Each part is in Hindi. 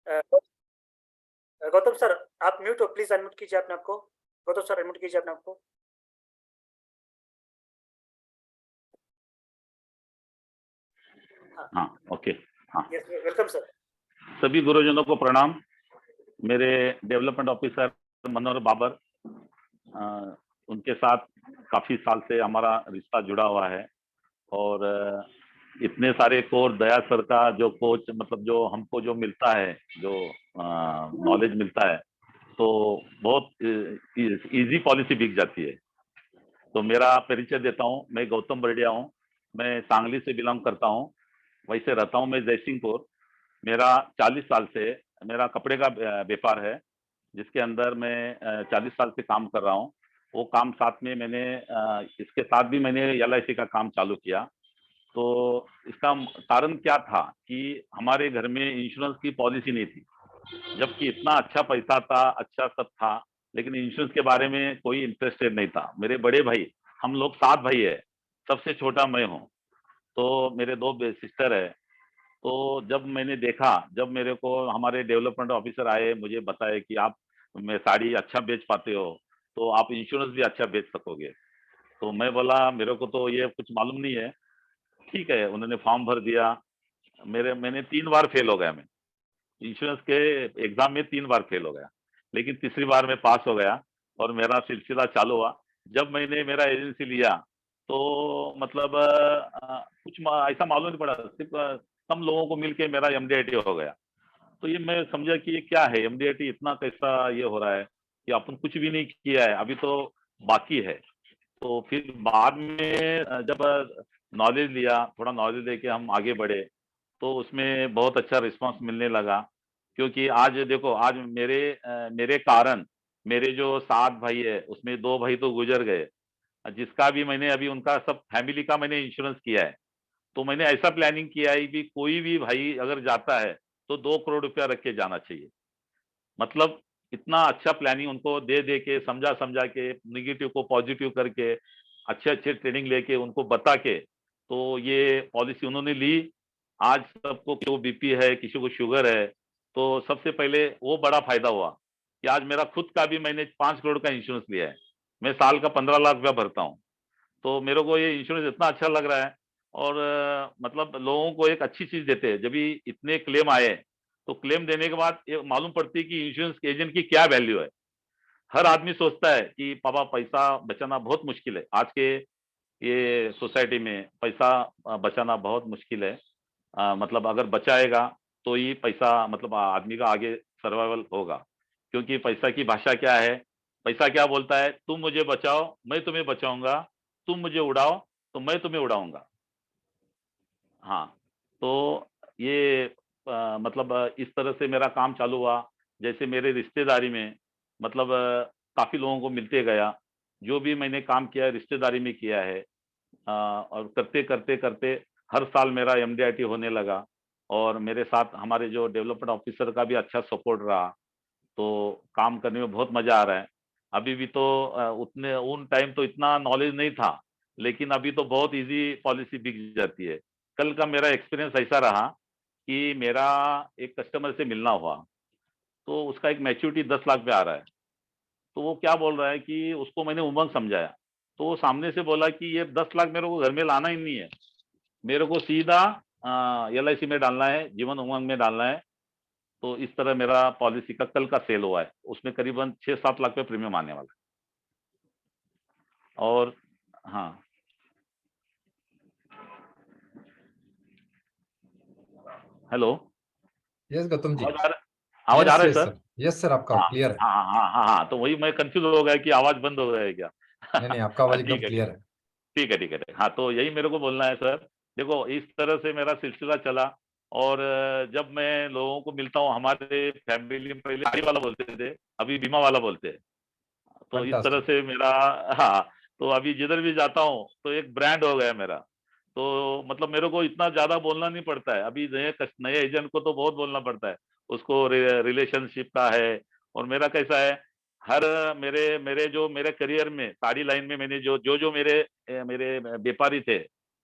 अ, गौतम सर, आप म्यूट हो, प्लीज अनम्यूट कीजिए अपने आपको। गौतम सर, अनम्यूट कीजिए अपने आपको। हाँ। हाँ, ओके। हाँ, यस, वेलकम सर। सभी गुरुजनों को प्रणाम। मेरे डेवलपमेंट ऑफिसर मनोहर बाबर, उनके साथ काफी साल से हमारा रिश्ता जुड़ा हुआ है। और इतने सारे कोर्स, दया सर का जो कोच, मतलब जो हमको जो मिलता है, जो नॉलेज मिलता है, तो बहुत इजी पॉलिसी बिक जाती है। तो मेरा परिचय देता हूँ, मैं गौतम बरडिया हूँ। मैं सांगली से बिलोंग करता हूँ। वैसे रहता हूँ मैं जयसिंहपुर। मेरा 40 साल से मेरा कपड़े का व्यापार है, जिसके अंदर मैं 40 साल से काम कर रहा हूँ। वो काम साथ में मैंने इसके साथ भी मैंने LIC का काम चालू किया। तो इसका कारण क्या था कि हमारे घर में इंश्योरेंस की पॉलिसी नहीं थी, जबकि इतना अच्छा पैसा था, अच्छा सब था, लेकिन इंश्योरेंस के बारे में कोई इंटरेस्टेड नहीं था। मेरे बड़े भाई, हम लोग 7 भाई है, सबसे छोटा मैं हूँ। तो मेरे 2 सिस्टर है। तो जब मैंने देखा, जब मेरे को हमारे डेवलपमेंट ऑफिसर आए, मुझे बताए कि आप में साड़ी अच्छा बेच पाते हो, तो आप इंश्योरेंस भी अच्छा बेच सकोगे। तो मैं बोला मेरे को तो ये कुछ मालूम नहीं है। ठीक है, उन्होंने फॉर्म भर दिया। मैंने 3 बार फेल हो गया। मैं इंश्योरेंस के एग्जाम में 3 बार फेल हो गया, लेकिन तीसरी बार में पास हो गया और मेरा सिलसिला चालू हुआ। जब मैंने मेरा एजेंसी लिया, तो मतलब कुछ ऐसा मालूम नहीं पड़ा, सिर्फ कम लोगों को मिलके मेरा MDIT हो गया। तो ये मैं समझा कि ये क्या है, MDIT इतना कैसा ये हो रहा है कि अपन कुछ भी नहीं किया है, अभी तो बाकी है। तो फिर बाद में जब नॉलेज लिया, थोड़ा नॉलेज लेके हम आगे बढ़े, तो उसमें बहुत अच्छा रिस्पांस मिलने लगा। क्योंकि आज देखो, आज मेरे कारण मेरे जो 7 भाई है, उसमें 2 भाई तो गुजर गए, जिसका भी मैंने अभी उनका सब फैमिली का मैंने इंश्योरेंस किया है। तो मैंने ऐसा प्लानिंग किया है कि कोई भी भाई अगर जाता है तो 2 करोड़ रुपया रख के जाना चाहिए। मतलब इतना अच्छा प्लानिंग उनको दे दे के, समझा समझा के, निगेटिव को पॉजिटिव करके, अच्छे अच्छे ट्रेनिंग लेके, उनको बता के, तो ये पॉलिसी उन्होंने ली। आज सबको, किसी को BP है, किसी को शुगर है, तो सबसे पहले वो बड़ा फायदा हुआ कि आज मेरा खुद का भी, मैंने 5 करोड़ का इंश्योरेंस लिया है। मैं साल का 15 लाख रुपया भरता हूँ। तो मेरे को ये इंश्योरेंस इतना अच्छा लग रहा है। और मतलब लोगों को एक अच्छी चीज देते हैं। जब भी इतने क्लेम आए, तो क्लेम देने के बाद ये मालूम पड़ती है कि इंश्योरेंस एजेंट की क्या वैल्यू है। हर आदमी सोचता है कि पापा पैसा बचाना बहुत मुश्किल है, आज के ये सोसाइटी में पैसा बचाना बहुत मुश्किल है। मतलब अगर बचाएगा तो ही पैसा, मतलब आदमी का आगे सर्वाइवल होगा। क्योंकि पैसा की भाषा क्या है? पैसा क्या बोलता है? तुम मुझे बचाओ, मैं तुम्हें बचाऊंगा। तुम मुझे उड़ाओ, तो मैं तुम्हें उड़ाऊंगा। हाँ। तो ये मतलब इस तरह से मेरा काम चालू हुआ। जैसे मेरे रिश्तेदारी में, मतलब काफी लोगों को मिलते गया। जो भी मैंने काम किया है, रिश्तेदारी में किया है। और करते करते करते हर साल मेरा MDIT होने लगा। और मेरे साथ हमारे जो डेवलपमेंट ऑफिसर का भी अच्छा सपोर्ट रहा। तो काम करने में बहुत मजा आ रहा है। अभी भी तो उतने उन टाइम तो इतना नॉलेज नहीं था, लेकिन अभी तो बहुत इजी पॉलिसी बिक जाती है। कल का मेरा एक्सपीरियंस ऐसा रहा कि मेरा एक कस्टमर से मिलना हुआ, तो उसका एक मैच्योरिटी 10 लाख पे आ रहा है। तो वो क्या बोल रहा है कि उसको मैंने उमंग समझाया। तो वो सामने से बोला कि ये 10 लाख मेरे को घर में लाना ही नहीं है, मेरे को सीधा LIC में डालना है, जीवन उमंग में डालना है। तो इस तरह मेरा पॉलिसी का कल का सेल हुआ है, उसमें करीबन 6-7 लाख पे प्रीमियम आने वाला है। और हाँ। हेलो। यस गौतम जी। आवाज आ रहा, आवाज आ यस रहा है yes sir? Sir, yes sir, आपका हाँ क्लियर है। हाँ हाँ हाँ हाँ। तो वही मैं कंफ्यूज हो गया कि आवाज बंद हो गया है क्या? नहीं नहीं, आपका आवाज एकदम ठीक है, ठीक क्लियर है। है। ठीक है, ठीक है, ठीक है। हाँ, तो यही मेरे को बोलना है सर। देखो, इस तरह से मेरा सिलसिला चला। और जब मैं लोगों को मिलता हूँ, हमारे फैमिली में पहले गाड़ी वाला बोलते थे, अभी बीमा वाला बोलते हैं। तो इस तरह फैंटास्टिक। से मेरा, हाँ, तो अभी जिधर भी जाता हूँ तो एक ब्रांड हो गया मेरा। तो मतलब मेरे को इतना ज्यादा बोलना नहीं पड़ता है। अभी नए नए एजेंट को तो बहुत बोलना पड़ता है, उसको रिलेशनशिप का है। और मेरा कैसा है, हर मेरे मेरे जो मेरे करियर में साड़ी लाइन में मैंने जो जो जो मेरे व्यापारी थे,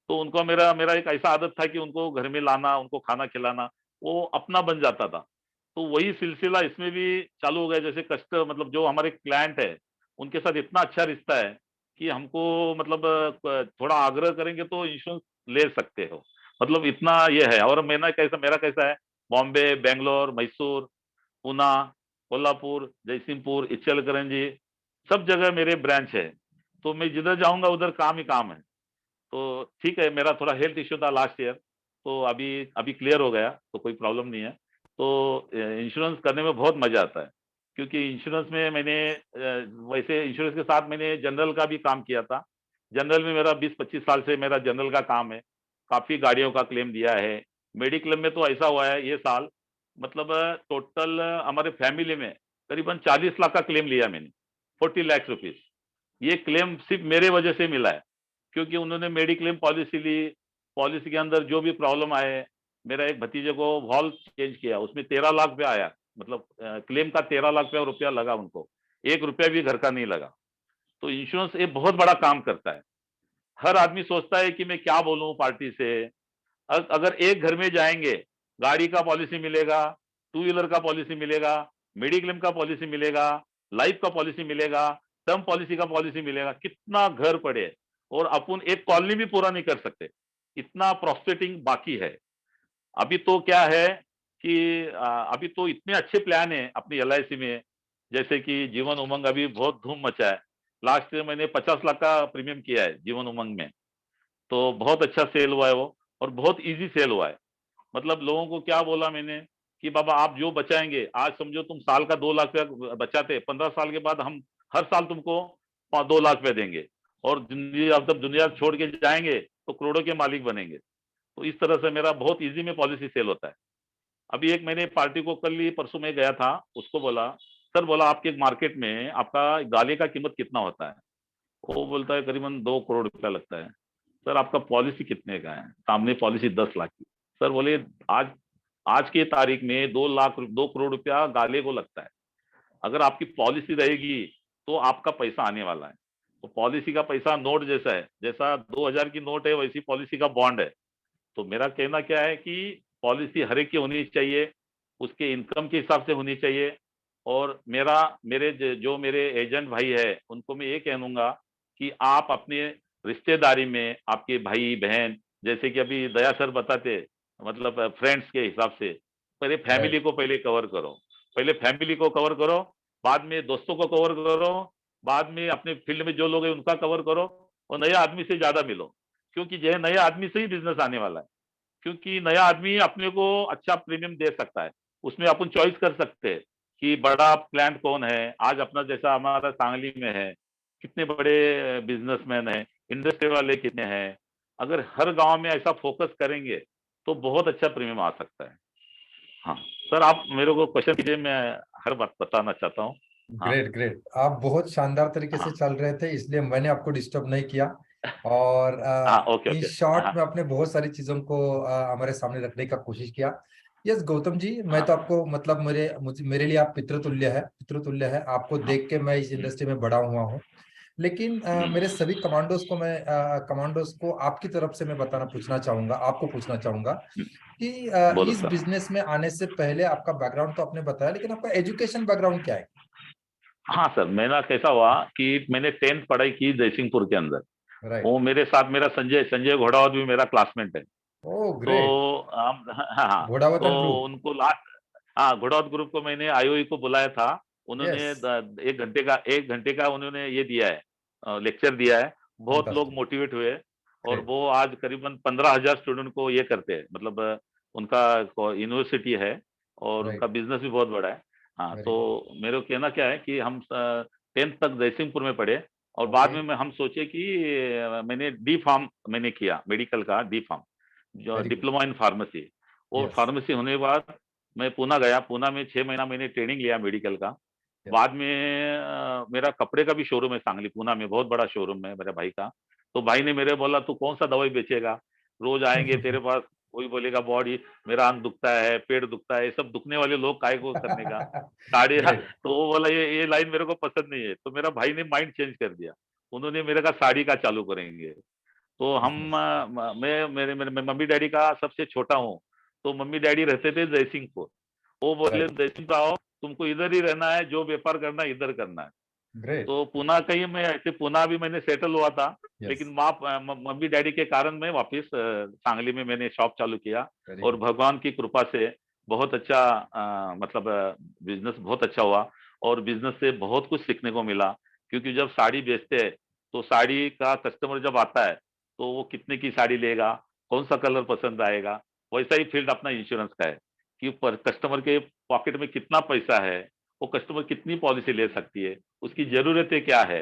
तो उनको मेरा मेरा एक ऐसा आदत था कि उनको घर में लाना, उनको खाना खिलाना, वो अपना बन जाता था। तो वही सिलसिला इसमें भी चालू हो गया। जैसे मतलब जो हमारे क्लाइंट है उनके साथ इतना अच्छा रिश्ता है कि हमको मतलब थोड़ा आग्रह करेंगे तो इंश्योरेंस ले सकते हो, मतलब इतना ये है। और मेरा कैसा है, बॉम्बे, बेंगलोर, मैसूर, पूना, कोल्हापुर, जयसिंहपुर, इचलकरंजी, सब जगह मेरे ब्रांच है। तो मैं जिधर जाऊंगा उधर काम ही काम है। तो ठीक है, मेरा थोड़ा हेल्थ इश्यू था लास्ट ईयर, तो अभी अभी क्लियर हो गया, तो कोई प्रॉब्लम नहीं है। तो इंश्योरेंस करने में बहुत मजा आता है, क्योंकि इंश्योरेंस में मैंने वैसे इंश्योरेंस के साथ मैंने जनरल का भी काम किया था। जनरल में मेरा 20-25 साल से मेरा जनरल का काम है। काफी गाड़ियों का क्लेम दिया है। मेडिक्लेम में तो ऐसा हुआ है ये साल, मतलब टोटल हमारे फैमिली में करीबन 40 लाख का क्लेम लिया मैंने, 40 लाख रुपीज। ये क्लेम सिर्फ मेरे वजह से मिला है, क्योंकि उन्होंने मेडिक्लेम पॉलिसी ली। पॉलिसी के अंदर जो भी प्रॉब्लम आए, मेरा एक भतीजे को वॉल्व चेंज किया, उसमें 13 लाख रुपया आया, मतलब क्लेम का 13 लाख रुपया लगा उनको, 1 रुपया भी घर का नहीं लगा। तो इंश्योरेंस एक बहुत बड़ा काम करता है। हर आदमी सोचता है कि मैं क्या बोलूं पार्टी से। अगर एक घर में जाएंगे, गाड़ी का पॉलिसी मिलेगा, टू व्हीलर का पॉलिसी मिलेगा, मेडिक्लेम का पॉलिसी मिलेगा, लाइफ का पॉलिसी मिलेगा, टर्म पॉलिसी का पॉलिसी मिलेगा, कितना घर पड़े, और अपन एक कॉलोनी भी पूरा नहीं कर सकते, इतना प्रोस्पेक्टिंग बाकी है। अभी तो क्या है कि अभी तो इतने अच्छे प्लान है अपनी LIC में, जैसे कि जीवन उमंग अभी बहुत धूम मचा है। लास्ट ईयर मैंने 50 लाख का प्रीमियम किया है जीवन उमंग में, तो बहुत अच्छा सेल हुआ है वो, और बहुत इजी सेल हुआ है। मतलब लोगों को क्या बोला मैंने कि बाबा आप जो बचाएंगे, आज समझो तुम साल का 2 लाख रुपया बचाते, 15 साल के बाद हम हर साल तुमको 2 लाख रुपया देंगे, और जब दुनिया छोड़ के जाएंगे तो करोड़ों के मालिक बनेंगे। तो इस तरह से मेरा बहुत इजी में पॉलिसी सेल होता है। अभी एक मैंने पार्टी को कल ही परसों में गया था, उसको बोला, सर बोला आपके मार्केट में आपका गाले का कीमत कितना होता है? वो बोलता है करीबन 2 करोड़ रुपया लगता है। सर आपका पॉलिसी कितने का है? सामने पॉलिसी 10 लाख की। सर बोले आज आज के तारीख में 2 करोड़ रुपया गाले को लगता है। अगर आपकी पॉलिसी रहेगी तो आपका पैसा आने वाला है। तो पॉलिसी का पैसा नोट जैसा है, जैसा 2000 की नोट है वैसी पॉलिसी का बॉन्ड है। तो मेरा कहना क्या है कि पॉलिसी हर एक की होनी चाहिए, उसके इनकम के हिसाब से होनी चाहिए। और जो मेरे एजेंट भाई है उनको मैं ये कहूंगा कि आप अपने रिश्तेदारी में आपके भाई बहन, जैसे कि अभी दया सर बताते, मतलब फ्रेंड्स के हिसाब से, पहले फैमिली राइट। को पहले कवर करो। पहले फैमिली को कवर करो, बाद में दोस्तों को कवर करो, बाद में अपने फील्ड में जो लोग हैं उनका कवर करो, और नए आदमी से ज्यादा मिलो, क्योंकि जो है नए आदमी से ही बिजनेस आने वाला है। क्योंकि नया आदमी अपने को अच्छा प्रीमियम दे सकता है, उसमें अपन चॉइस कर सकते हैं कि बड़ा प्लांट कौन है। आज अपना जैसा हमारा सांगली में है, कितने बड़े बिजनेसमैन हैं, इंडस्ट्री वाले कितने हैं। अगर हर गांव में ऐसा फोकस करेंगे तो बहुत अच्छा प्रीमियम आ सकता है। हाँ सर, आप मेरे को क्वेश्चन कीजिए, मैं हर बात बताना चाहता हूँ। हाँ ग्रेट ग्रेट, आप बहुत शानदार तरीके से हाँ चल रहे थे, इसलिए मैंने आपको डिस्टर्ब नहीं किया। और हाँ, ओके इन ओके। शॉर्ट हाँ में आपने बहुत सारी चीजों को हमारे सामने रखने का कोशिश किया। यस गौतम जी, मैं हाँ। तो आपको मतलब मेरे लिए आप पितृतुल्य है, पितृतुल्य है। आपको हाँ। देख के मैं इस इंडस्ट्री में बड़ा हुआ हूँ। लेकिन मेरे हम्म, सभी कमांडोज को आपकी तरफ से मैं बताना पूछना चाहूंगा, आपको पूछना चाहूंगा कि बोलो इस सर। बिजनेस में आने से पहले आपका बैकग्राउंड तो आपने बताया, लेकिन आपका एजुकेशन बैकग्राउंड क्या है? हाँ सर, मेरा कैसा हुआ कि मैंने 10th पढ़ाई की जयसिंहपुर के अंदर। राइट। वो मेरे साथ मेरा संजय संजय घोड़ावत भी मेरा क्लासमेट है। ओ तो ग्रेट। हम हाँ हाँ, घोड़ावतन तो ग्रुप। उनको लास्ट, हाँ घोड़ावत ग्रुप को मैंने IOE को बुलाया था। यस। उन्होंने 1 घंटे का उन्होंने ये दिया है, लेक्चर दिया है। बहुत लोग फैंटास्टिक। मोटिवेट हुए, और ग्रेट। वो आज करीबन 15,000 स्टूडेंट को ये करते हैं, मतलब उनका यूनिवर्सिटी है, और उनका राइट। बिजनेस भी बहुत बड़ा है। हाँ, वेरी गुड। तो मेरे को कहना क्या है कि हम 10th तक जयसिंहपुर में पढ़े, और बाद ओके। में हम सोचे कि मैंने डी फार्म मैंने किया, मेडिकल का डी फार्म, जो very good. Diploma in pharmacy. और यस। फार्मेसी होने के बाद मैं पूना गया, पूना में 6 महीना मैंने ट्रेनिंग लिया मेडिकल का। यस। बाद में मेरा कपड़े का भी शोरूम है सांगली पूना में, बहुत बड़ा शोरूम है मेरे भाई का। तो भाई ने मेरे बोला तू कौन सा दवाई बेचेगा, रोज आएंगे तेरे पास, कोई बोलेगा बॉडी, मेरा अंग दुखता है, पेट दुखता है, ये सब दुखने वाले लोग काय को करने का, साड़ी। ग्रेट। तो वो बोला ये लाइन मेरे को पसंद नहीं है। तो मेरा भाई ने माइंड चेंज कर दिया, उन्होंने मेरे का साड़ी का चालू करेंगे। तो हम बिजनेस। मैं मेरे मेरे मैं मम्मी डैडी का सबसे छोटा हूँ। तो मम्मी डैडी रहते थे जयसिंहपुर, वो बोले Right. जयसिंह आओ, तुमको इधर ही रहना है, जो व्यापार करना है इधर करना है। Great. तो पुणे का ही मैं ऐसे पुणे भी मैंने सेटल हुआ था, Yes. लेकिन मम्मी डैडी के कारण मैं वापस सांगली में मैंने शॉप चालू किया। Very और good. भगवान की कृपा से बहुत अच्छा मतलब बिजनेस बहुत अच्छा हुआ, और बिजनेस से बहुत कुछ सीखने को मिला। क्योंकि जब साड़ी बेचते हैं तो साड़ी का कस्टमर जब आता है तो वो कितने की साड़ी लेगा, कौन सा कलर पसंद आएगा, वैसा ही फील्ड अपना इंश्योरेंस का है कि कस्टमर के पॉकेट में कितना पैसा है, वो कस्टमर कितनी पॉलिसी ले सकती है, उसकी जरूरतें क्या है,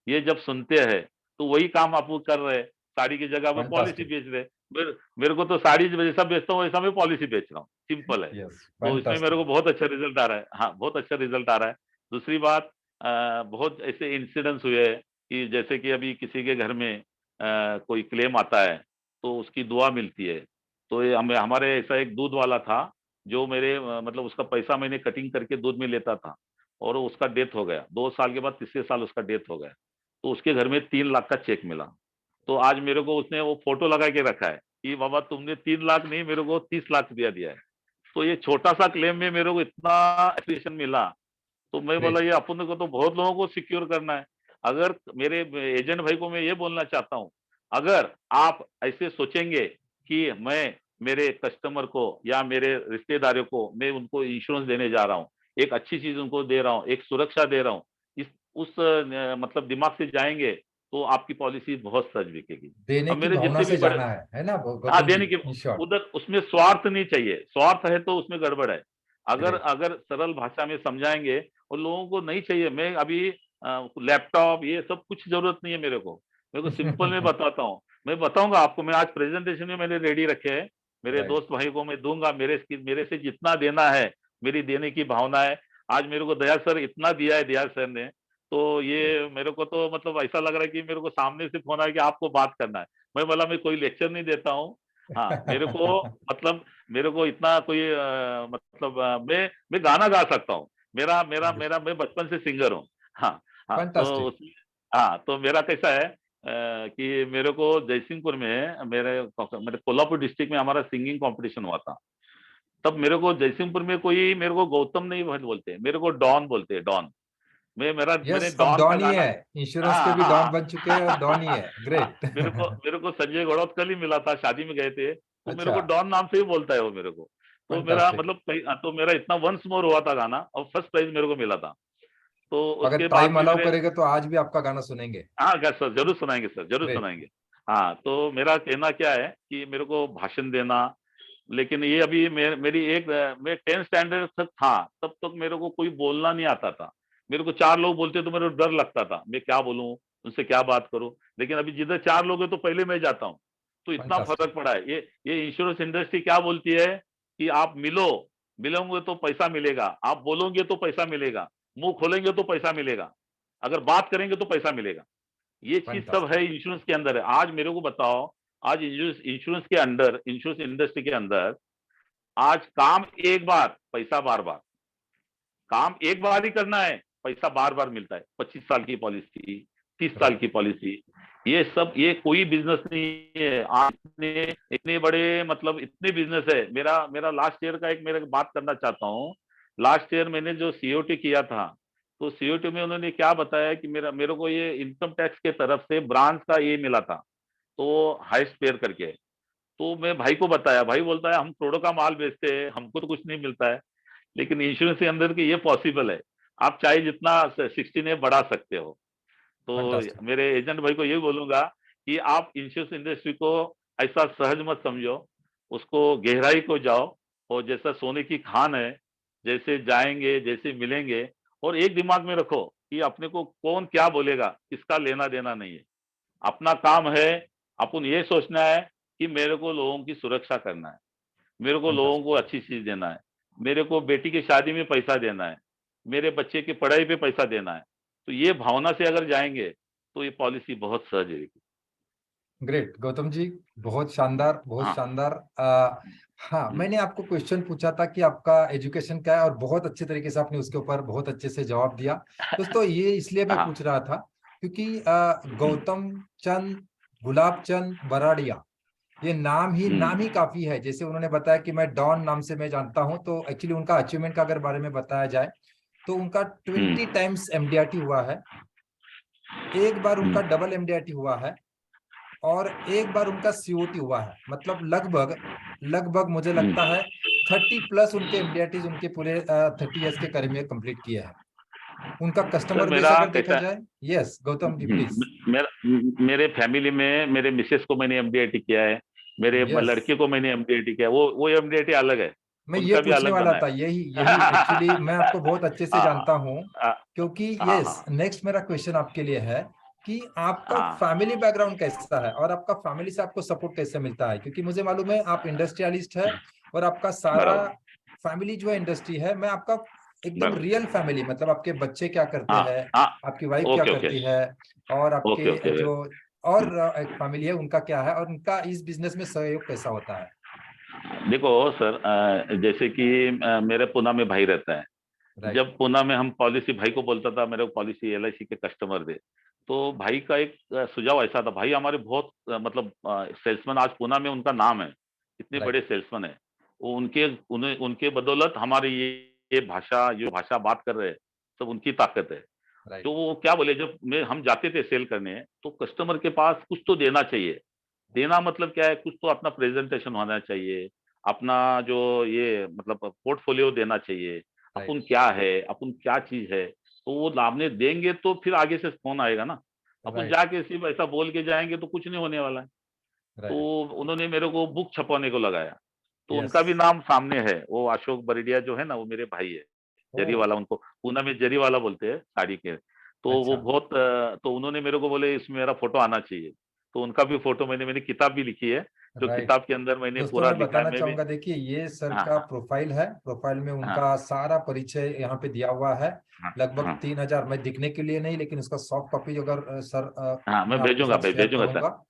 ये जब सुनते हैं तो वही काम आप वो कर रहे हैं। साड़ी की जगह में पॉलिसी Fantastic. बेच रहे। मेरे को तो साड़ी जैसा बेचता हूँ वैसा मैं पॉलिसी बेच रहा हूँ, सिंपल है। Yes. तो इसमें मेरे Fantastic. को बहुत अच्छा रिजल्ट आ रहा है। हाँ, बहुत अच्छा रिजल्ट आ रहा है। दूसरी बात, बहुत ऐसे इंसिडेंट्स हुए हैं कि जैसे कि अभी किसी के घर में कोई क्लेम आता है तो उसकी दुआ मिलती है। तो ये हमें हमारे ऐसा एक दूध वाला था जो मेरे मतलब उसका पैसा मैंने कटिंग करके दूध में लेता था, और उसका डेथ हो गया 2 साल के बाद, तीसरे साल उसका डेथ हो गया। तो उसके घर में 3 लाख का चेक मिला। तो आज मेरे को उसने वो फोटो लगा के रखा है कि बाबा तुमने 3 लाख नहीं, मेरे को 30 लाख रुपया दिया है। तो ये छोटा सा क्लेम में मेरे को इतना एप्रिसिएशन मिला। तो मैं बोला Great. ये अपन को तो बहुत लोगों को सिक्योर करना है। अगर मेरे एजेंट भाई को मैं ये बोलना चाहता हूँ, अगर आप ऐसे सोचेंगे कि मैं मेरे कस्टमर को या मेरे रिश्तेदारों को मैं उनको इंश्योरेंस देने जा रहा हूँ, एक अच्छी चीज उनको दे रहा हूँ, एक सुरक्षा दे रहा हूँ, इस उस मतलब दिमाग से जाएंगे तो आपकी पॉलिसी बहुत सहज बिकेगी। देने अब की मेरे भावना जितने भी से बड़े, जाना है ना हाँ, गौतम देने जी? की, इन शॉर्ट. उधर उसमें स्वार्थ नहीं चाहिए। स्वार्थ है तो उसमें गड़बड़ है। अगर Great. अगर सरल भाषा में समझाएंगे, और लोगों को नहीं चाहिए, मैं अभी लैपटॉप ये सब कुछ जरूरत नहीं है मेरे को सिंपल में बताता हूँ। मैं बताऊंगा आपको, मैं आज प्रेजेंटेशन में मैंने रेडी रखे हैं, मेरे Right. दोस्त भाई को मैं दूंगा, मेरे से जितना देना है, मेरी देने की भावना है। आज मेरे को दया सर इतना दिया है, दया सर ने, तो Great. ये मेरे को तो मतलब ऐसा लग रहा है कि मेरे को सामने से फोन आया कि आपको बात करना है। मैं बोला मैं कोई लेक्चर नहीं देता हूँ। हाँ, मेरे को मतलब मेरे को इतना कोई मतलब मैं गाना गा सकता हूँ। मेरा मेरा मेरा मैं बचपन से सिंगर हूँ। हाँ। हाँ, तो Fantastic. उसमें, हाँ, तो मेरा कैसा है कि मेरे को जयसिंहपुर में मेरे कोल्हापुर डिस्ट्रिक्ट में हमारा सिंगिंग कंपटीशन हुआ था। तब मेरे को जयसिंहपुर में कोई मेरे को गौतम नहीं बोलते, मेरे को डॉन बोलते हैं, डॉन। मैंने यस, अब डॉन का डॉन ही गाना, है। इंश्योरेंस के हाँ भी हाँ डॉन हाँ बन चुके हैं और डॉन ही है। हाँ, ग्रेट. मेरे को संजय गौड़ौत ही मिला था, शादी में गए थे, तो मेरे अच्छा. को डॉन नाम से ही बोलता है वो मेरे को। तो मेरा फैंटास्टिक. मतलब तो मेरा इतना वंस मोर हुआ था गाना, और फर्स्ट प्राइज मेरे को मिला था। तो अगर उसके बाद टाइम भी अलाउ मेरे, करेगा तो आज भी आपका गाना सुनेंगे. हाँ सर जरूर सुनाएंगे, सर जरूर ग्रेट. सुनाएंगे। हाँ, तो मेरा कहना क्या है कि मेरे को भाषण देना, लेकिन ये अभी मेरी एक मैं 10th स्टैंडर्ड तक था, तब तक मेरे को कोई बोलना नहीं आता था। मेरे को 4 लोग बोलते तो मेरे को डर लगता था, मैं क्या बोलूं, उनसे क्या बात करूं। लेकिन अभी जिधर 4 लोग हैं तो पहले मैं जाता हूँ। तो इतना फैंटास्टिक. फर्क पड़ा है। ये इंश्योरेंस इंडस्ट्री क्या बोलती है कि आप मिलोगे तो पैसा मिलेगा, आप बोलोगे तो पैसा मिलेगा, मुंह खोलेंगे तो पैसा मिलेगा, अगर बात करेंगे तो पैसा मिलेगा। ये चीज सब फैंटास्टिक. है इंश्योरेंस के अंदर है। आज मेरे को बताओ, आज इंश्योरेंस के अंदर, इंश्योरेंस इंडस्ट्री के अंदर, आज काम एक बार, पैसा बार बार। काम एक बार ही करना है, पैसा बार बार मिलता है। 25 साल की पॉलिसी, 30 साल राइट. की पॉलिसी, ये सब, ये कोई बिजनेस नहीं है। आज इतने इतने बड़े मतलब इतने बिजनेस है। मेरा मेरा लास्ट ईयर का एक मेरे बात करना चाहता हूँ। लास्ट ईयर मैंने जो सीओटी किया था, तो सीओटी में उन्होंने क्या बताया कि मेरे को ये इनकम टैक्स के तरफ से ब्रांच का ये मिला था, तो हाइस्ट पेयर करके। तो मैं भाई को बताया, भाई बोलता है हम करोड़ों का माल बेचते हैं, हमको तो कुछ नहीं मिलता है। लेकिन इंश्योरेंस के अंदर की ये पॉसिबल है, आप चाहे जितना 16 बढ़ा सकते हो। फैंटास्टिक. तो मेरे एजेंट भाई को ये बोलूंगा कि आप इंश्योरेंस इंडस्ट्री को ऐसा सहज मत समझो, उसको गहराई को जाओ, और जैसा सोने की खान है, जैसे जाएंगे जैसे मिलेंगे। और एक दिमाग में रखो कि अपने को कौन क्या बोलेगा, इसका लेना देना नहीं है। अपना काम है, अपन ये सोचना है कि मेरे को लोगों की सुरक्षा करना है, मेरे को लोगों को फैंटास्टिक. अच्छी चीज देना है, मेरे को बेटी की शादी में पैसा देना है, मेरे बच्चे की पढ़ाई पे पैसा देना है। तो ये भावना से अगर जाएंगे तो ये पॉलिसी बहुत सहज रहेगी। ग्रेट गौतम जी. बहुत शानदार, बहुत हाँ। शानदार. हाँ, हम्म, मैंने आपको क्वेश्चन पूछा था कि आपका एजुकेशन क्या है, और बहुत अच्छे तरीके से आपने उसके ऊपर बहुत अच्छे से जवाब दिया. दोस्तों, ये इसलिए मैं हाँ। पूछ रहा था क्योंकि गौतम चंद गुलाब चंद बराड़िया ये नाम ही काफी है। जैसे उन्होंने बताया कि मैं डॉन नाम से मैं जानता हूं, तो एक्चुअली उनका अचीवमेंट का अगर बारे में बताया जाए तो उनका 20 टाइम्स एमडीआरटी हुआ है, एक बार उनका डबल एमडीआरटी हुआ है, और एक बार उनका सीओटी हुआ है। मतलब लगभग लगभग मुझे लगता है 30+ उनके एमडीआरटी उनके पूरे 30 ईयर्स के करियर में कंप्लीट किए हैं। उनका सर कस्टमर बेस मेरा अगर देखा कैसा जाए, यस गौतम जी प्लीज। मेरे फैमिली में मेरे मिसेस को मैंने एमडीआईटी किया है, मेरे यस, लड़के को मैंने एमडीआईटी किया है, वो एमडीआईटी अलग है, मैं ये उनका भी पूछने अलग वाला बना था, है। यही यही एक्चुअली मैं आपको बहुत अच्छे से हाँ जानता हूँ। हाँ क्योंकि हाँ यस, हाँ नेक्स्ट मेरा क्वेश्चन आपके लिए है कि आपका हाँ, फैमिली बैकग्राउंड कैसा है और आपका फैमिली से आपको सपोर्ट कैसे मिलता है, क्योंकि मुझे मालूम है आप इंडस्ट्रियलिस्ट है और आपका सारा बराबर फैमिली जो है इंडस्ट्री है। मैं आपका एकदम बराबर। रियल फैमिली, मतलब आपके बच्चे क्या करते हाँ हैं, हाँ, आपकी वाइफ क्या ओके ओके करती है, और ओके आपके ओके। जो और एक फैमिली है उनका क्या है, और उनका इस बिजनेस में सहयोग कैसा होता है। देखो सर, जैसे कि मेरे पुणे में भाई रहता है। राइट। जब पुणे में हम पॉलिसी, भाई को बोलता था मेरे को पॉलिसी एलआईसी के कस्टमर दे, तो भाई का एक सुझाव ऐसा था, भाई हमारे बहुत मतलब सेल्समैन आज पुणे में उनका नाम है, इतने बड़े राइट। सेल्समैन है, वो उनके बदौलत हमारी ये भाषा, जो भाषा बात कर रहे हैं, सब उनकी ताकत है। राइट। तो वो क्या बोले, जब हम जाते थे सेल करने, तो कस्टमर के पास कुछ तो देना चाहिए। देना मतलब क्या है, कुछ तो अपना प्रेजेंटेशन होना चाहिए, अपना जो ये मतलब पोर्टफोलियो देना चाहिए, राइट। अपन क्या है, अपन क्या चीज है, तो वो लाभने देंगे तो फिर आगे से फोन आएगा ना। अपन राइट। जाके सिर्फ ऐसा बोल के जाएंगे तो कुछ नहीं होने वाला है। तो राइट। उन्होंने मेरे को बुक छपवाने को लगाया, तो यस। उनका भी नाम सामने है, वो अशोक बरडिया जो है ना, वो मेरे भाई है। ओ। जरी वाला, उनको पुणे में जरी वाला बोलते हैं साड़ी के। तो वो अच्छा। बहुत तो उन्होंने मेरे को बोले इसमें मेरा फोटो आना चाहिए, तो उनका भी फोटो, मैंने किताब भी लिखी है, जो राइट। किताब के अंदर मैंने दोस्तों पूरा मैं लिखा है, बताना मैं भी। चाहूंगा, देखिए ये सर हाँ का प्रोफाइल है, प्रोफाइल में हाँ उनका सारा परिचय यहाँ पे दिया हुआ है। हाँ लगभग हाँ 3000, मैं दिखने के लिए नहीं लेकिन उसका सॉफ्ट कॉपी अगर सर हाँ, मैं मैं आपके भेजूंगा साथ भाई, शेयर भेजूंगा सर, करूंगा।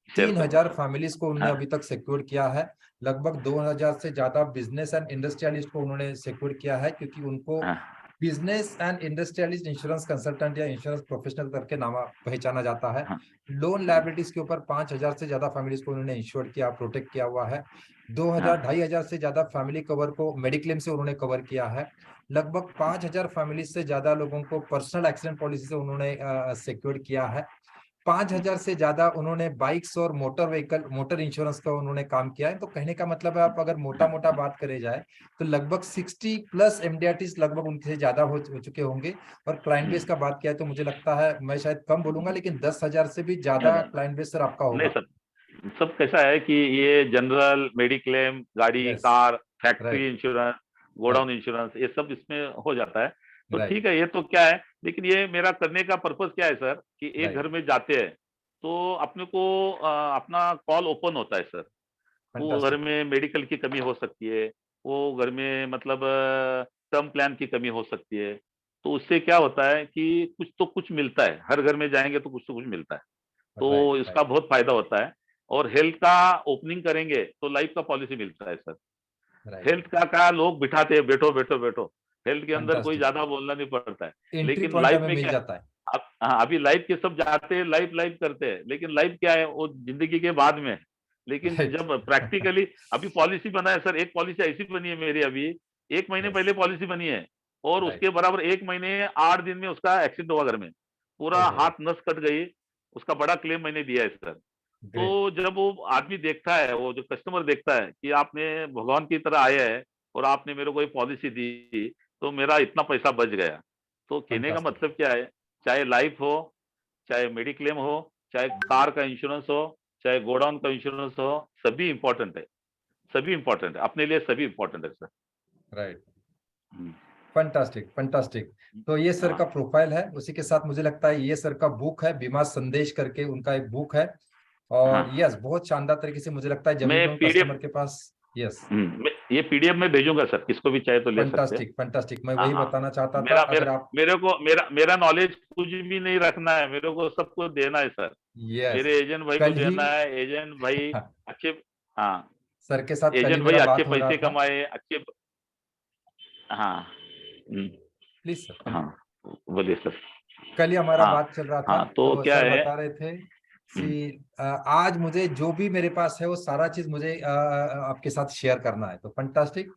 शेयर तीन करूंगा हजार सर। फैमिलीज को उन्होंने हाँ अभी तक सिक्योर किया है। लगभग 2000 से ज्यादा बिजनेस एंड इंडस्ट्रियलिस्ट को उन्होंने सिक्योर किया है, क्योंकि उनको हाँ business and industrialist insurance consultant या इंश्योरेंस प्रोफेशनल करके नाम पहचाना जाता है। हाँ लोन हाँ लाइबिलिटीज के ऊपर 5000 से ज्यादा फैमिलीज को उन्होंने इंश्योर किया, प्रोटेक्ट किया हुआ है। 2000 हाँ 2500 से ज्यादा फैमिली कवर को मेडिक्लेम से उन्होंने कवर किया है। लगभग 5000 फैमिलीज से ज्यादा लोगों को पर्सनल एक्सीडेंट पॉलिसी से उन्होंने सिक्योर किया है। 5000 से ज्यादा उन्होंने बाइक्स और मोटर व्हीकल मोटर इंश्योरेंस का उन्होंने काम किया है। तो कहने का मतलब है, आप अगर मोटा हाँ मोटा बात करे जाए तो लगभग 60+ एमडीआरटीज लगभग उनसे ज्यादा हो चुके होंगे। और क्लाइंट बेस का बात किया है तो मुझे लगता है, मैं शायद कम बोलूंगा लेकिन 10,000 से भी ज्यादा क्लाइंट बेस सर आपका नहीं होगा। सर, सब कैसा है कि ये जनरल, मेडिक्लेम, गाड़ी, yes. Car, factory right. Insurance, right. Godown insurance, ये सब इसमें हो जाता है। तो राइट। ठीक है, ये तो क्या है, लेकिन ये मेरा करने का पर्पस क्या है सर, कि एक राइट। घर में जाते हैं तो अपने को अपना कॉल ओपन होता है सर। वो घर फैंटास्टिक। में मेडिकल की कमी हो सकती है, वो घर में मतलब टर्म प्लान की कमी हो सकती है, तो उससे क्या होता है कि कुछ तो कुछ मिलता है, हर घर में जाएंगे तो कुछ मिलता है, राइट। तो इसका राइट। बहुत फायदा होता है। और हेल्थ का ओपनिंग करेंगे तो लाइफ का पॉलिसी मिलता है सर। राइट। हेल्थ का क्या लोग बिठाते हैं, बैठो बैठो बैठो, हेल्थ के अंदर कोई फैंटास्टिक। ज्यादा बोलना नहीं पड़ता है। एंट्री लेकिन पॉइंट लाइफ हमें में मिल क्या, जाता है। अब हाँ, अभी लाइफ के सब जाते हैं, लाइफ लाइफ करते हैं, लेकिन लाइफ क्या है, वो जिंदगी के बाद में है। लेकिन राइट। जब प्रैक्टिकली अभी पॉलिसी बना है सर, एक पॉलिसी ऐसी बनी है मेरी अभी, 1 महीने यस। पहले पॉलिसी बनी है, और राइट। उसके बराबर 1 महीने 8 दिन में उसका एक्सीडेंट हुआ घर में, पूरा ओहो। हाथ नस कट गई, उसका बड़ा क्लेम मैंने दिया है सर। ग्रेट। तो जब वो आदमी देखता है, वो जो कस्टमर देखता है कि आपने भगवान की तरह आया है और आपने मेरे को ये पॉलिसी दी, तो मेरा इतना पैसा बच गया। तो कहने का फैंटास्टिक। मतलब क्या है, चाहे लाइफ हो, चाहे मेडिक्लेम हो, चाहे कार का इंश्योरेंस हो, चाहे गोडाउन का इंश्योरेंस हो, सभी इंपॉर्टेंट है, सभी इंपॉर्टेंट है, अपने लिए सभी इंपॉर्टेंट है सर। राइट। हम्म, फंटास्टिक। फंटास्टिक। तो ये सर का हाँ प्रोफाइल है, उसी के साथ मुझे लगता है ये सर का बुक है, बीमा संदेश करके उनका एक बुक है। और हाँ, यस, बहुत शानदार तरीके से मुझे लगता है जब भी मैं मैं पीडीएफ, कस्टमर के पास। यस। ये पीडीएफ में भेजूंगा सर, किसको भी चाहे तो ले सकते हैं। फंटास्टिक। फंटास्टिक, मैं हाँ वही हाँ, बताना चाहता था, मेरा अगर मेरा आप। मेरे को मेरा नॉलेज कुछ भी नहीं रखना है, मेरे को सबको देना है सर। यस। मेरे एजेंट भाई को कल ही देना है, एजेंट भाई अच्छे, हाँ, सर के साथ कल ही एजेंट भाई मेरा अच्छे बात हो रहा पैसे था। कमाए, अच्छे, हाँ, हम्म, प्लीज सर। हाँ, बोलिए सर। कल ही हमारा हाँ बात चल रहा था, हाँ, तो तो क्या सर है, बता रहे थे आज मुझे जो भी मेरे पास है वो सारा चीज मुझे आपके साथ शेयर करना है, तो फंटास्टिक।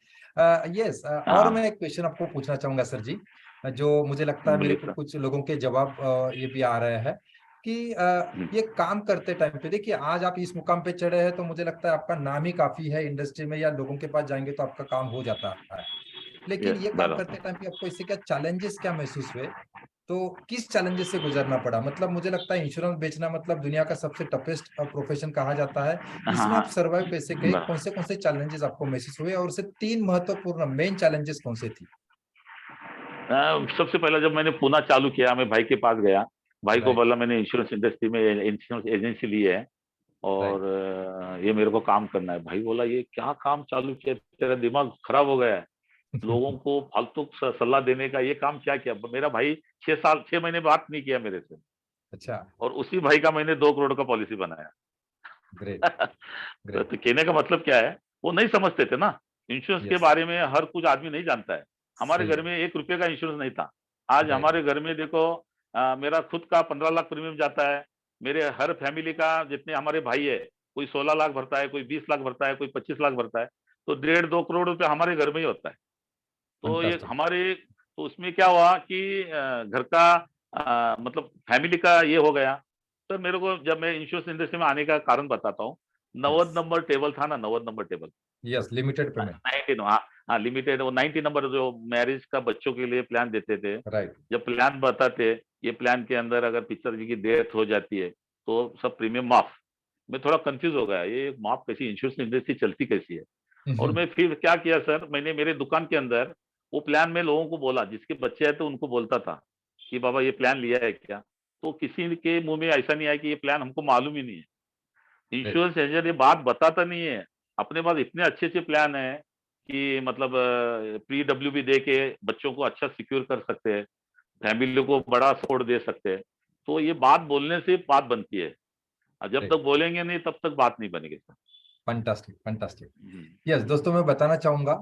यस, और हाँ मैं एक क्वेश्चन आपको पूछना चाहूंगा सर जी, जो मुझे लगता है मेरे बोलिए को सर। कुछ लोगों के जवाब ये भी आ रहे हैं कि हम्म, ये काम करते टाइम पे देखिए, आज आप इस मुकाम पे चढ़े हैं तो मुझे लगता है आपका नाम ही काफी है इंडस्ट्री में, या लोगों के पास जाएंगे तो आपका काम हो जाता है। लेकिन यस ये काम करते बराबर। टाइम पे आपको इससे क्या चैलेंजेस क्या महसूस हुए? तो किस चैलेंजेस से गुजरना पड़ा? मतलब मुझे लगता है इंश्योरेंस बेचना मतलब दुनिया का सबसे टफेस्ट प्रोफेशन कहा जाता है। हाँ इसमें आप हाँ सर्वाइव कैसे गए? बराबर। कौन से चैलेंजेस आपको महसूस हुए, और उससे तीन महत्वपूर्ण मेन चैलेंजेस कौन से थी? सबसे पहले जब मैंने पूना चालू किया, मैं भाई के पास गया, भाई को राइट, बोला मैंने इंश्योरेंस इंडस्ट्री में इंश्योरेंस एजेंसी ली है राइट। और ये मेरे को काम करना है। भाई बोला ये क्या काम चालू किया, तेरा दिमाग खराब हो गया है, लोगों को फालतू सलाह देने का ये काम क्या किया। मेरा भाई 6 महीने बात नहीं किया मेरे से, अच्छा, और उसी भाई का मैंने 2 करोड़ का पॉलिसी बनाया। Great, great. तो कहने का मतलब क्या है, वो नहीं समझते थे ना, इंश्योरेंस के यस, बारे में हर कुछ आदमी नहीं जानता है। हमारे सही घर है। में 1 रुपए का इंश्योरेंस नहीं था। आज राइट, हमारे घर में देखो, मेरा खुद का 15 लाख प्रीमियम जाता है। मेरे हर फैमिली का जितने हमारे भाई है, कोई 16 लाख भरता है, कोई 20 लाख भरता है, कोई 25 लाख भरता है। तो 1.5-2 करोड़ रुपए हमारे घर में ही होता है। तो ये फंटास्टिक। हमारे, तो उसमें क्या हुआ कि घर का मतलब फैमिली का ये हो गया। तो मेरे को, जब मैं इंश्योरेंस इंडस्ट्री में आने का कारण बताता हूँ, यस, 90 नंबर टेबल था ना, 90 number table. Yes, limited payment. 90, हाँ हाँ लिमिटेड, वो 90 नंबर जो मैरिज का बच्चों के लिए प्लान देते थे। राइट, जब प्लान बताते, ये प्लान के अंदर अगर पिक्चर जी की डेथ हो जाती है तो सब प्रीमियम माफ। मैं थोड़ा कंफ्यूज हो गया, ये माफ कैसी, इंश्योरेंस इंडस्ट्री चलती कैसी है। और मैं फिर क्या किया सर, मैंने मेरे दुकान के अंदर वो प्लान में लोगों को बोला, जिसके बच्चे आए तो उनको बोलता था कि बाबा ये प्लान लिया है क्या। तो किसी के मुंह में ऐसा नहीं आया कि ये प्लान हमको मालूम ही नहीं है। ग्रेट, इंश्योरेंस एजेंट ये बात बताता नहीं है। अपने पास इतने अच्छे अच्छे प्लान है कि मतलब प्री डब्ल्यू भी दे के बच्चों को अच्छा सिक्योर कर सकते हैं, फैमिली को बड़ा सपोर्ट दे सकते हैं। तो ये बात बोलने से बात बनती है, और जब ग्रेट। तक बोलेंगे नहीं तब तक बात नहीं बनेगी sir. Fantastic, fantastic. Hmm, yes दोस्तों, मैं बताना चाहूंगा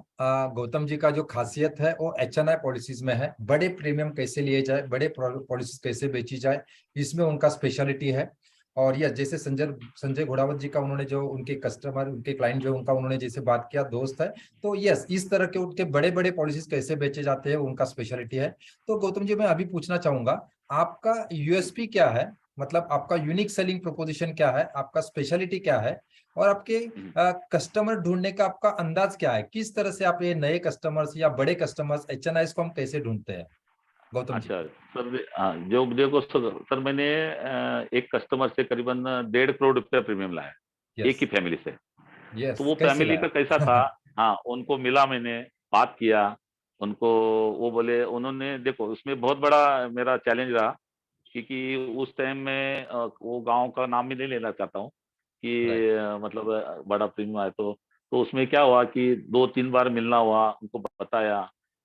गौतम जी का जो खासियत है वो HNI पॉलिसीज में है। बड़े प्रीमियम कैसे लिए जाए, बड़े पॉलिसीज कैसे बेची जाए, इसमें उनका स्पेशलिटी है। और यस, जैसे संजय संजय घोड़ावत जी का, उन्होंने जो उनके कस्टमर, उनके क्लाइंट जो उनका उन्होंने जैसे बात किया, दोस्त है। तो यस, इस तरह के उनके बड़े बड़े पॉलिसीज कैसे बेचे जाते हैं, उनका स्पेशलिटी है। तो गौतम जी, मैं अभी पूछना चाहूंगा, आपका USP क्या है? मतलब आपका यूनिक सेलिंग प्रोपोजिशन क्या है, आपका स्पेशलिटी क्या है, और आपके हम्म। कस्टमर ढूंढने का आपका अंदाज क्या है? किस तरह से आप ये नए कस्टमर्स या बड़े कस्टमर्स, HNIs को हम कैसे ढूंढते हैं, गौतम जी? अच्छा सर, हाँ जो देखो सर, मैंने एक कस्टमर से करीबन 1.5 करोड़ रुपया प्रीमियम लाया, एक यस, ही फैमिली से। तो यस, वो कैसे फैमिली का कैसा था, लाया? हाँ उनको मिला, मैंने बात किया उनको। वो बोले, उन्होंने देखो उसमें बहुत बड़ा मेरा चैलेंज रहा, क्योंकि उस टाइम में वो गांव का नाम भी नहीं लेना चाहता हूँ राइट, कि मतलब बड़ा प्रीमियम आए। तो उसमें क्या हुआ कि 2-3 बार मिलना हुआ, उनको बताया।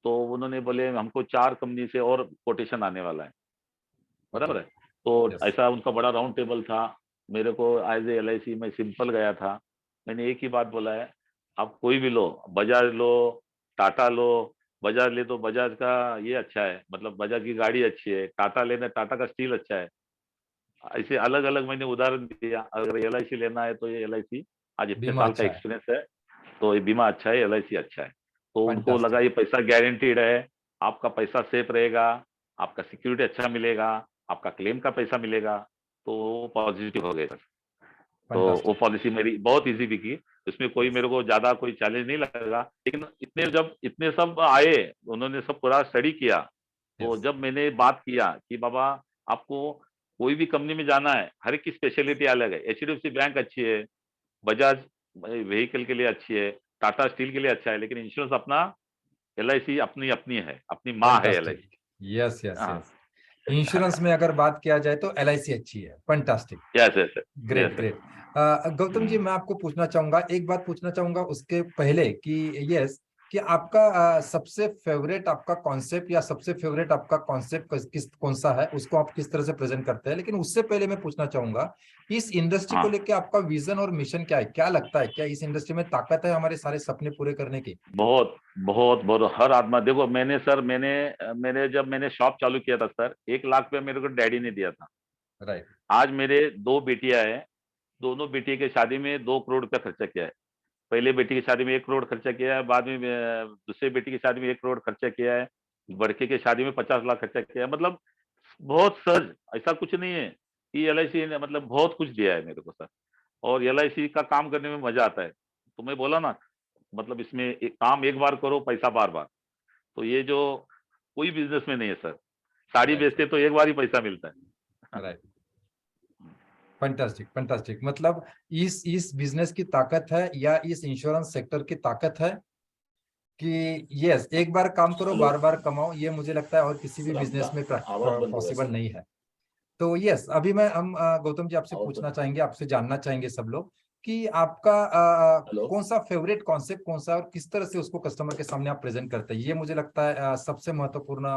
तो उन्होंने बोले हमको 4 कंपनी से और कोटेशन आने वाला है, ओके, बराबर है। तो यस, ऐसा उनका बड़ा राउंड टेबल था। मेरे को एज ए LIC में सिंपल गया था। मैंने एक ही बात बोला है, आप कोई भी लो, बजाज लो, टाटा लो। बजाज ले तो बजाज का ये अच्छा है, मतलब बजाज की गाड़ी अच्छी है। टाटा लेना, टाटा का स्टील अच्छा है। ऐसे अलग अलग मैंने उदाहरण दिया। अगर LIC लेना है तो ये LIC, आज इतने बीमा साल का अच्छा है। एक्सपीरियंस है, तो ये बीमा अच्छा है, LIC अच्छा है। तो उनको लगा फंटास्टिक, ये पैसा गारंटीड है, आपका पैसा सेफ रहेगा, आपका सिक्योरिटी अच्छा मिलेगा, आपका क्लेम का पैसा मिलेगा। तो वो पॉजिटिव हो गए। तो वो फंटास्टिक। पॉलिसी मेरी बहुत इजी बिकी। इसमें कोई यस, मेरे को ज्यादा कोई चैलेंज नहीं लगा। लेकिन जब इतने सब आए, उन्होंने सब पूरा स्टडी किया। तो यस, जब मैंने बात किया कि बाबा आपको कोई भी कंपनी में जाना है, हर एक की स्पेशलिटी अलग है। HDFC बैंक अच्छी है, बजाज व्हीकल के लिए अच्छी है, टाटा स्टील के लिए अच्छा है, लेकिन इंश्योरेंस अपना, LIC अपनी अपनी है, अपनी माँ है फंटास्टिक। LIC। यस, यस, हाँ यस। इंश्योरेंस में अगर बात किया जाए तो LIC अच्छी है। Fantastic, yes yes great, yes. Great. Gautam ji, मैं आपको पूछना चाहूंगा, एक बात पूछना चाहूंगा उसके पहले कि यस, कि आपका सबसे फेवरेट आपका कॉन्सेप्ट, या सबसे फेवरेट आपका कॉन्सेप्ट कौन सा है, उसको आप किस तरह से प्रेजेंट करते हैं? लेकिन उससे पहले मैं पूछना चाहूंगा, इस इंडस्ट्री को हाँ लेकर आपका विजन और मिशन क्या है? क्या लगता है, क्या इस इंडस्ट्री में ताकत है हमारे सारे सपने पूरे करने की? बहुत बहुत बहुत, हर आदमी देखो, मैंने सर, मैंने जब मैंने शॉप चालू किया था सर, 1 लाख रुपया मेरे को डैडी ने दिया था। राइट, आज मेरे 2 बेटियां हैं, दोनों बेटियों की शादी में 2 करोड़ रुपया खर्चा किया है। पहले बेटी की शादी में 1 करोड़ खर्चा किया है, बाद में दूसरे बेटी की शादी में 1 करोड़ खर्चा किया है, बड़के की शादी में 50 लाख खर्चा किया है। मतलब बहुत सहज, ऐसा कुछ नहीं है कि एलआईसी ने मतलब बहुत कुछ दिया है मेरे को सर। और एलआईसी का काम करने में मजा आता है। तो मैं बोला ना, मतलब इसमें काम एक बार करो, पैसा बार बार। तो ये जो कोई बिजनेस में नहीं है सर। साड़ी Right, बेचते तो एक बार ही पैसा मिलता है। Right, fantastic fantastic. मतलब इस बिजनेस की ताकत है या इस इंश्योरेंस सेक्टर की ताकत है कि यस, एक बार काम करो हेलो बार बार कमाओ, ये मुझे लगता है और किसी भी सर, बिजनेस में आपका आवाज बंद हो गया पॉसिबल सर। नहीं है। तो यस, अभी हम गौतम जी आपसे आवाज पूछना बंद। चाहेंगे, आपसे जानना चाहेंगे सब लोग कि आपका हेलो कौन सा फेवरेट कॉन्सेप्ट कौन सा है और किस तरह से उसको कस्टमर के सामने आप प्रेजेंट करते हैं। ये मुझे लगता है सबसे महत्वपूर्ण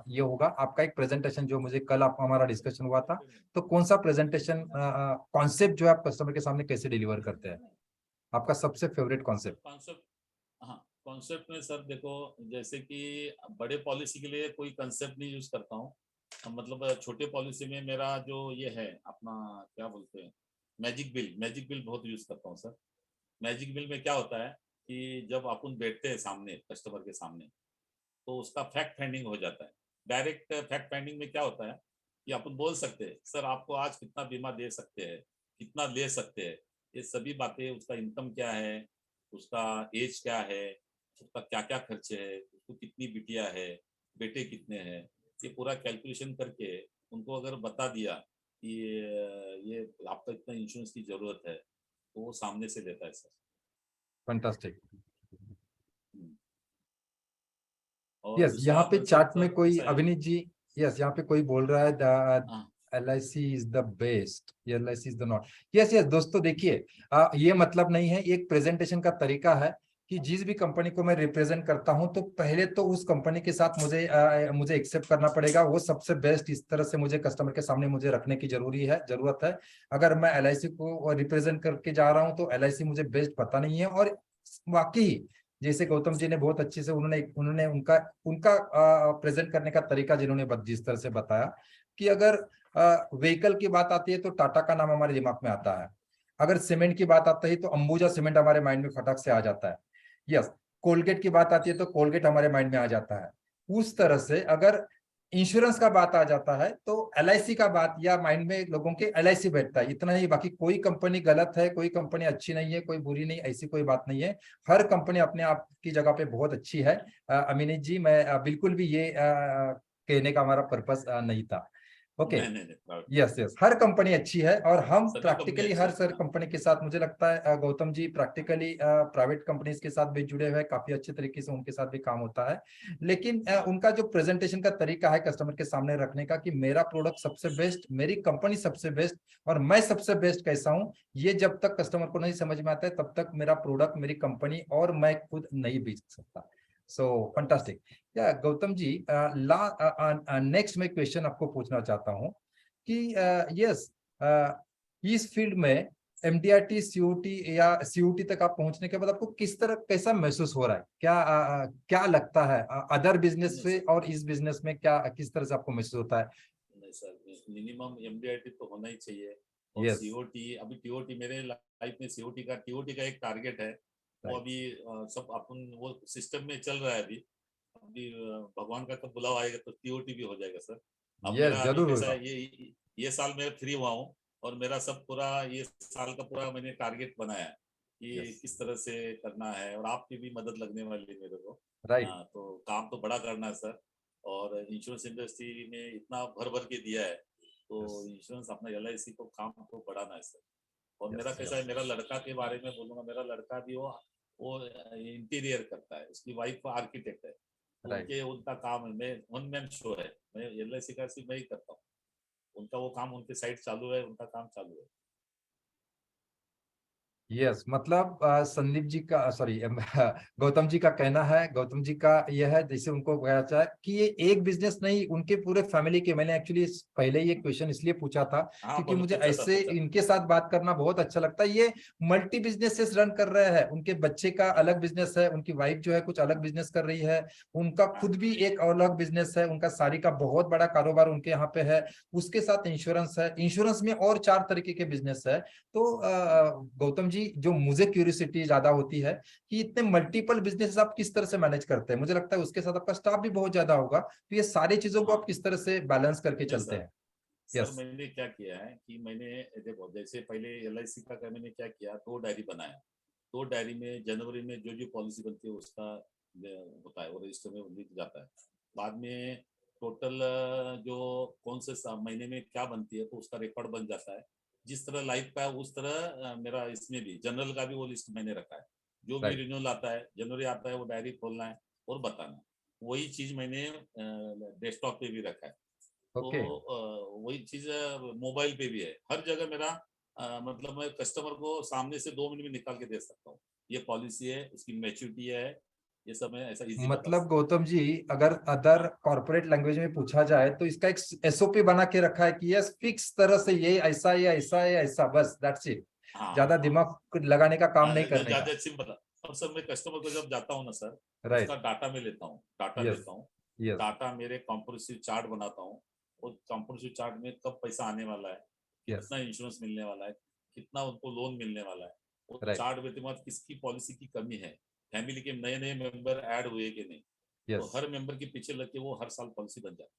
ये होगा। आपका एक प्रेजेंटेशन जो मुझे कल आप हमारा डिस्कशन हुआ था, तो कौन सा प्रेजेंटेशन कॉन्सेप्ट जो है आप कस्टमर के सामने कैसे डिलीवर करते हैं, आपका सबसे फेवरेट कॉन्सेप्ट। कॉन्सेप्ट, हाँ कॉन्सेप्ट में सर देखो, जैसे कि बड़े पॉलिसी के लिए कोई कंसेप्ट नहीं यूज करता हूँ। मतलब छोटे पॉलिसी में मेरा जो ये है अपना, क्या बोलते हैं, मैजिक बिल बहुत यूज करता हूँ सर। मैजिक बिल में क्या होता है कि जब अपन बैठते हैं सामने कस्टमर के सामने, तो उसका फैक्ट फाइंडिंग हो जाता है। डायरेक्ट फैक्ट फाइंडिंग में क्या होता है कि अपन बोल सकते हैं सर आपको आज कितना बीमा दे सकते हैं, कितना ले सकते हैं, ये सभी बातें, उसका इनकम क्या है, उसका एज क्या है, उसका क्या क्या खर्चे है, उसको कितनी बिटिया है, बेटे कितने हैं, ये पूरा कैलकुलेशन करके उनको अगर बता दिया कि ये आपका इतना इंश्योरेंस की जरूरत है, तो वो सामने से लेता है सर। फैंटास्टिक। हम्म। और यस, दूसरा यहाँ पे कंसेप्ट चैट में सर कोई ऐसा है। अविनीत जी, यस यहाँ पे कोई बोल रहा है हाँ LIC is the best, LIC is the not. Yes yes दोस्तों, देखिए ये मतलब नहीं है, एक प्रेजेंटेशन का तरीका है कि जिस भी कंपनी को मैं रिप्रेजेंट करता हूं तो पहले तो उस कंपनी के साथ मुझे एक्सेप्ट करना पड़ेगा, वो सबसे बेस्ट इस तरह से मुझे कस्टमर के सामने मुझे रखने की जरूरत है। अगर मैं LIC को रिप्रेजेंट करके जा रहा हूं तो LIC मुझे बेस्ट पता नहीं है। और वाकई जैसे गौतम जी ने बहुत अच्छे से उन्होंने उन्होंने उनका उनका प्रेजेंट करने का तरीका जिन्होंने जिस तरह से बताया कि अगर व्हीकल की बात आती है तो टाटा का नाम हमारे दिमाग में आता है, अगर सीमेंट की बात आती है तो अंबुजा सीमेंट हमारे माइंड में फटक से आ जाता है। यस, कोलगेट की बात आती है तो कोलगेट हमारे माइंड में आ जाता है। उस तरह से अगर इंश्योरेंस का बात आ जाता है तो LIC का बात या माइंड में लोगों के LIC बैठता है, इतना ही। बाकी कोई कंपनी गलत है, कोई कंपनी अच्छी नहीं है, कोई बुरी नहीं, ऐसी कोई बात नहीं है। हर कंपनी अपने आप की जगह पे बहुत अच्छी है। अमिनीत जी, मैं बिल्कुल भी ये कहने का हमारा पर्पस नहीं था। ओके, नहीं नहीं नहीं, यस यस, हर कंपनी अच्छी है और हम सभी कंपनी प्रैक्टिकली अच्छी हर है सर हाँ। कंपनी के साथ, मुझे लगता है Gautam ji practically private companies के साथ भी जुड़े हुए हैं, काफी अच्छे तरीके से उनके साथ भी काम होता है। लेकिन उनका जो प्रेजेंटेशन का तरीका है कस्टमर के सामने रखने का कि मेरा प्रोडक्ट सबसे बेस्ट, मेरी कंपनी सबसे बेस्ट और मैं सबसे बेस्ट कैसा हूं, ये जब तक कस्टमर को नहीं समझ में आता है तब तक मेरा प्रोडक्ट, मेरी कंपनी और मैं खुद नहीं बेच सकता। सो फंटास्टिक। या गौतम जी, नेक्स्ट मैं क्वेश्चन आपको पूछना चाहता हूँ कि यस, इस फील्ड में MDRT COT या COT तक आप पहुंचने के बाद आपको किस तरह कैसा महसूस हो रहा है, क्या लगता है अदर बिजनेस नहीं से सर, और इस बिजनेस में क्या किस तरह से आपको महसूस होता है। नहीं सर, मिनिमम एमडीआईटी तो होना ही चाहिए। और यस, सीओटी, अभी टीओटी मेरे लाइफ में टीओटी का एक टारगेट है। वो राइट, अभी सब अपन वो सिस्टम में चल रहा है अभी। अभी भगवान का कब बुलावा आएगा तो टीओटी भी हो जाएगा सर। अब यस मेरा अभी जरूर कैसा होगा। है, ये साल मैं फ्री हुआ हूँ और मेरा सब पूरा ये साल का पूरा मैंने टारगेट बनाया है कि यस, किस तरह से करना है, और आपकी भी मदद लगने वाली है मेरे को। राइट, तो काम तो बड़ा करना है सर। और इंश्योरेंस इंडस्ट्री में इतना भर भर के दिया है, तो यस, इंश्योरेंस अपना LIC को काम को बढ़ाना है सर। और मेरा यस, कैसा है, मेरा लड़का के बारे में बोलूंगा, मेरा लड़का भी वो इंटीरियर करता है, उसकी वाइफ आर्किटेक्ट है, तो राइट, उनका काम है, मैं वन मैन शो है, मैं LIC का सिर्फ मैं ही करता हूँ। उनका वो काम, उनके साइड चालू है, उनका काम चालू है। यस मतलब संदीप जी का सॉरी गौतम जी का कहना है, गौतम जी का यह है जैसे उनको कहा जाए कि ये एक बिजनेस नहीं, उनके पूरे फैमिली के, मैंने एक्चुअली पहले ये क्वेश्चन इसलिए पूछा था हाँ क्योंकि बोलो, मुझे पूछा सर, ऐसे पूछा। इनके साथ बात करना बहुत अच्छा लगता है। ये मल्टी बिजनेसेस रन कर रहे हैं, उनके बच्चे का अलग बिजनेस है, उनकी वाइफ जो है कुछ अलग बिजनेस कर रही है, उनका हाँ खुद भी एक अलग बिजनेस है, उनका साड़ी का बहुत बड़ा कारोबार उनके यहाँ पे है, उसके साथ इंश्योरेंस है, इंश्योरेंस में और 4 तरीके के बिजनेस है। तो गौतम जी, जो मुझे क्यूरियोसिटी ज्यादा होती है कि इतने मल्टीपल बिजनेस आप किस तरह से मैनेज करते हैं, मुझे लगता है उसके साथ आपका स्टाफ भी बहुत ज्यादा होगा, तो ये सारी चीजों को हाँ। आप किस तरह से बैलेंस करके नहीं चलते सर, हैं? Sir yes. मैंने क्या किया है कि मैंने देखो, जैसे पहले LIC का मैंने क्या किया, 2 डायरी बनाया। 2 डायरी में जनवरी में जो जो पॉलिसी बनती है उसका होता है, वो रजिस्टर में लिख जाता है। बाद में टोटल जो कौन से महीने में क्या बनती है तो उसका रिकॉर्ड बन जाता है। जिस तरह लाइफ का है उस तरह मेरा इसमें भी जनरल का भी वो लिस्ट मैंने रखा है। जो भी राइट। रिन्यूअल आता है, जनवरी आता है, वो डायरी खोलना है और बताना। वही चीज मैंने डेस्कटॉप पे भी रखा है। तो ओके। वही चीज मोबाइल पे भी है, हर जगह मेरा मतलब मैं कस्टमर को सामने से 2 मिनट में निकाल के दे सकता हूँ। ये पॉलिसी है, इसकी मैच्योरिटी है, ये सब मैं ऐसा इजी बता मतलब सकता हूँ। गौतम जी, अगर अदर हाँ कॉर्पोरेट लैंग्वेज में पूछा जाए तो इसका एक एसओपी बना के रखा है कि यस फिक्स तरह से ये ऐसा या ऐसा या ऐसा, बस दैट्स इट। हाँ ज्यादा हाँ दिमाग लगाने का काम हाँ, नहीं करने का। ज्यादा सिंपल। और सर मैं कस्टमर को जब जाता हूँ ना सर, उसका राइट। डाटा में लेता हूँ, डाटा यस। लेता हूँ। यस। डाटा मेरे कॉम्प्रिहेंसिव चार्ट बनाता हूँ। और कॉम्प्रिहेंसिव चार्ट में कब पैसा आने वाला है, यस। कितना इंश्योरेंस मिलने वाला है, कितना उनको लोन मिलने वाला है, वो राइट। चार्ट में बाद किसकी पॉलिसी की कमी है, फैमिली के नए नए मेंबर ऐड हुए कि नहीं। तो यस। हर मेंबर के पीछे लग के वो हर साल पॉलिसी बन जाती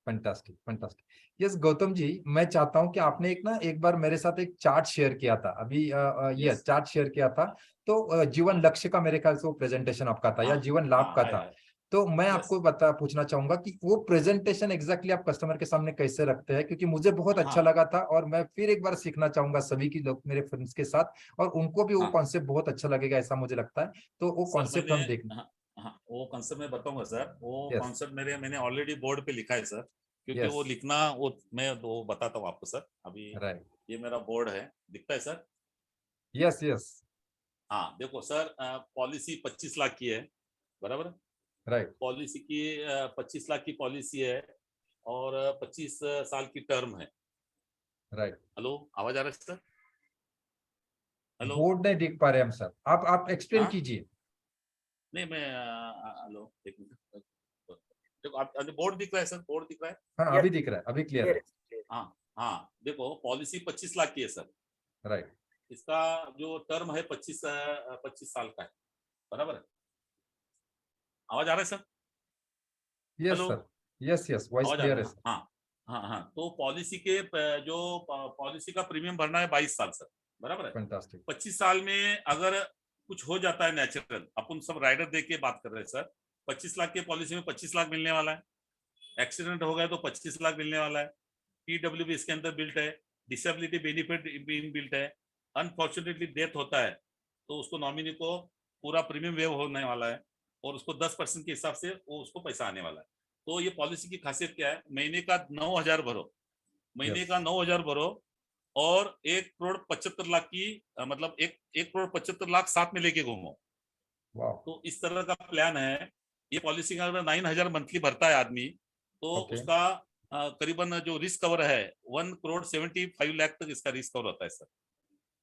fantastic, fantastic. Yes Gautam ji, मैं चाहता हूं कि आपने एक बार मेरे साथ एक चार्ट शेयर किया था अभी, है। ये यस। चार्ट शेयर किया था। तो जीवन हाँ लक्ष्य का मेरे ख्याल से वो प्रेजेंटेशन आपका था हाँ या जीवन लाभ हाँ का था। है। तो मैं यस। आपको पूछना चाहूंगा कि वो प्रेजेंटेशन एग्जैक्टली आप कस्टमर के सामने कैसे रखते हैं, क्योंकि मुझे बहुत अच्छा हाँ लगा था और मैं फिर एक बार सीखना चाहूंगा सभी की लोग मेरे फ्रेंड्स के साथ, और उनको भी वो हाँ कॉन्सेप्ट बहुत अच्छा लगेगा ऐसा मुझे लगता है। तो वो सर कॉन्सेप्ट मैंने, हम देख। हाँ हाँ, वो कॉन्सेप्ट मैं बताऊंगा सर। वो यस। कॉन्सेप्ट मैंने ऑलरेडी बोर्ड पे लिखा है सर। क्योंकि यस। वो लिखना, वो मैं वो बताता हूँ आपको सर अभी। राइट। ये मेरा बोर्ड है, दिखता है सर। यस। यस। हाँ देखो सर, पॉलिसी 25 लाख की है, बराबर। राइट। पॉलिसी की 25 लाख की पॉलिसी है, और 25 साल की टर्म है। राइट। हेलो, आवाज आ रहा है सर? हेलो। बोर्ड नहीं देख पा रहे हम सर, आप एक्सप्लेन हाँ कीजिए। नहीं, मैं हेलो एक मिनट। देखो आप, बोर्ड दिख रहा है सर, बोर्ड दिख रहा है। हाँ यस, अभी दिख रहा है, अभी क्लियर क्लियर है। है, क्लियर। हाँ हाँ, देखो पॉलिसी 25 लाख की है सर। राइट। इसका जो टर्म है 25 साल का है, बराबर है। आवाज आ रहा है sir? Yes hello, sir. Yes. Yes, voice आवाज आ क्लियर रहा है है ना? सर। हाँ हाँ हाँ। तो पॉलिसी के जो पॉलिसी का प्रीमियम भरना है 22 साल सर, बराबर है। फैंटास्टिक। 25 साल में अगर कुछ हो जाता है नेचुरल, अपन सब राइडर देख के बात कर रहे हैं सर। 25 लाख की पॉलिसी में 25 लाख मिलने वाला है। एक्सीडेंट हो गया तो 25 लाख मिलने वाला है। PW भी इसके अंदर बिल्ट है। डिसेबिलिटी बेनिफिट बिल्ट है। अनफॉर्चुनेटली डेथ होता है तो उसको नॉमिनी को पूरा प्रीमियम वेव होने वाला है, और उसको 10% के हिसाब से वो उसको पैसा आने वाला है। तो ये पॉलिसी की खासियत क्या है, महीने का 9,000 भरो, महीने यस। का 9,000 भरो, और 1,75,00,000 की मतलब 1,75,00,000 साथ में लेके घूमो। वाह। तो इस तरह का प्लान है। ये पॉलिसी का अगर 9,000 मंथली भरता है आदमी, तो ओके। उसका करीबन जो रिस्क कवर है 1,75,00,000 तक इसका रिस्क कवर होता है सर।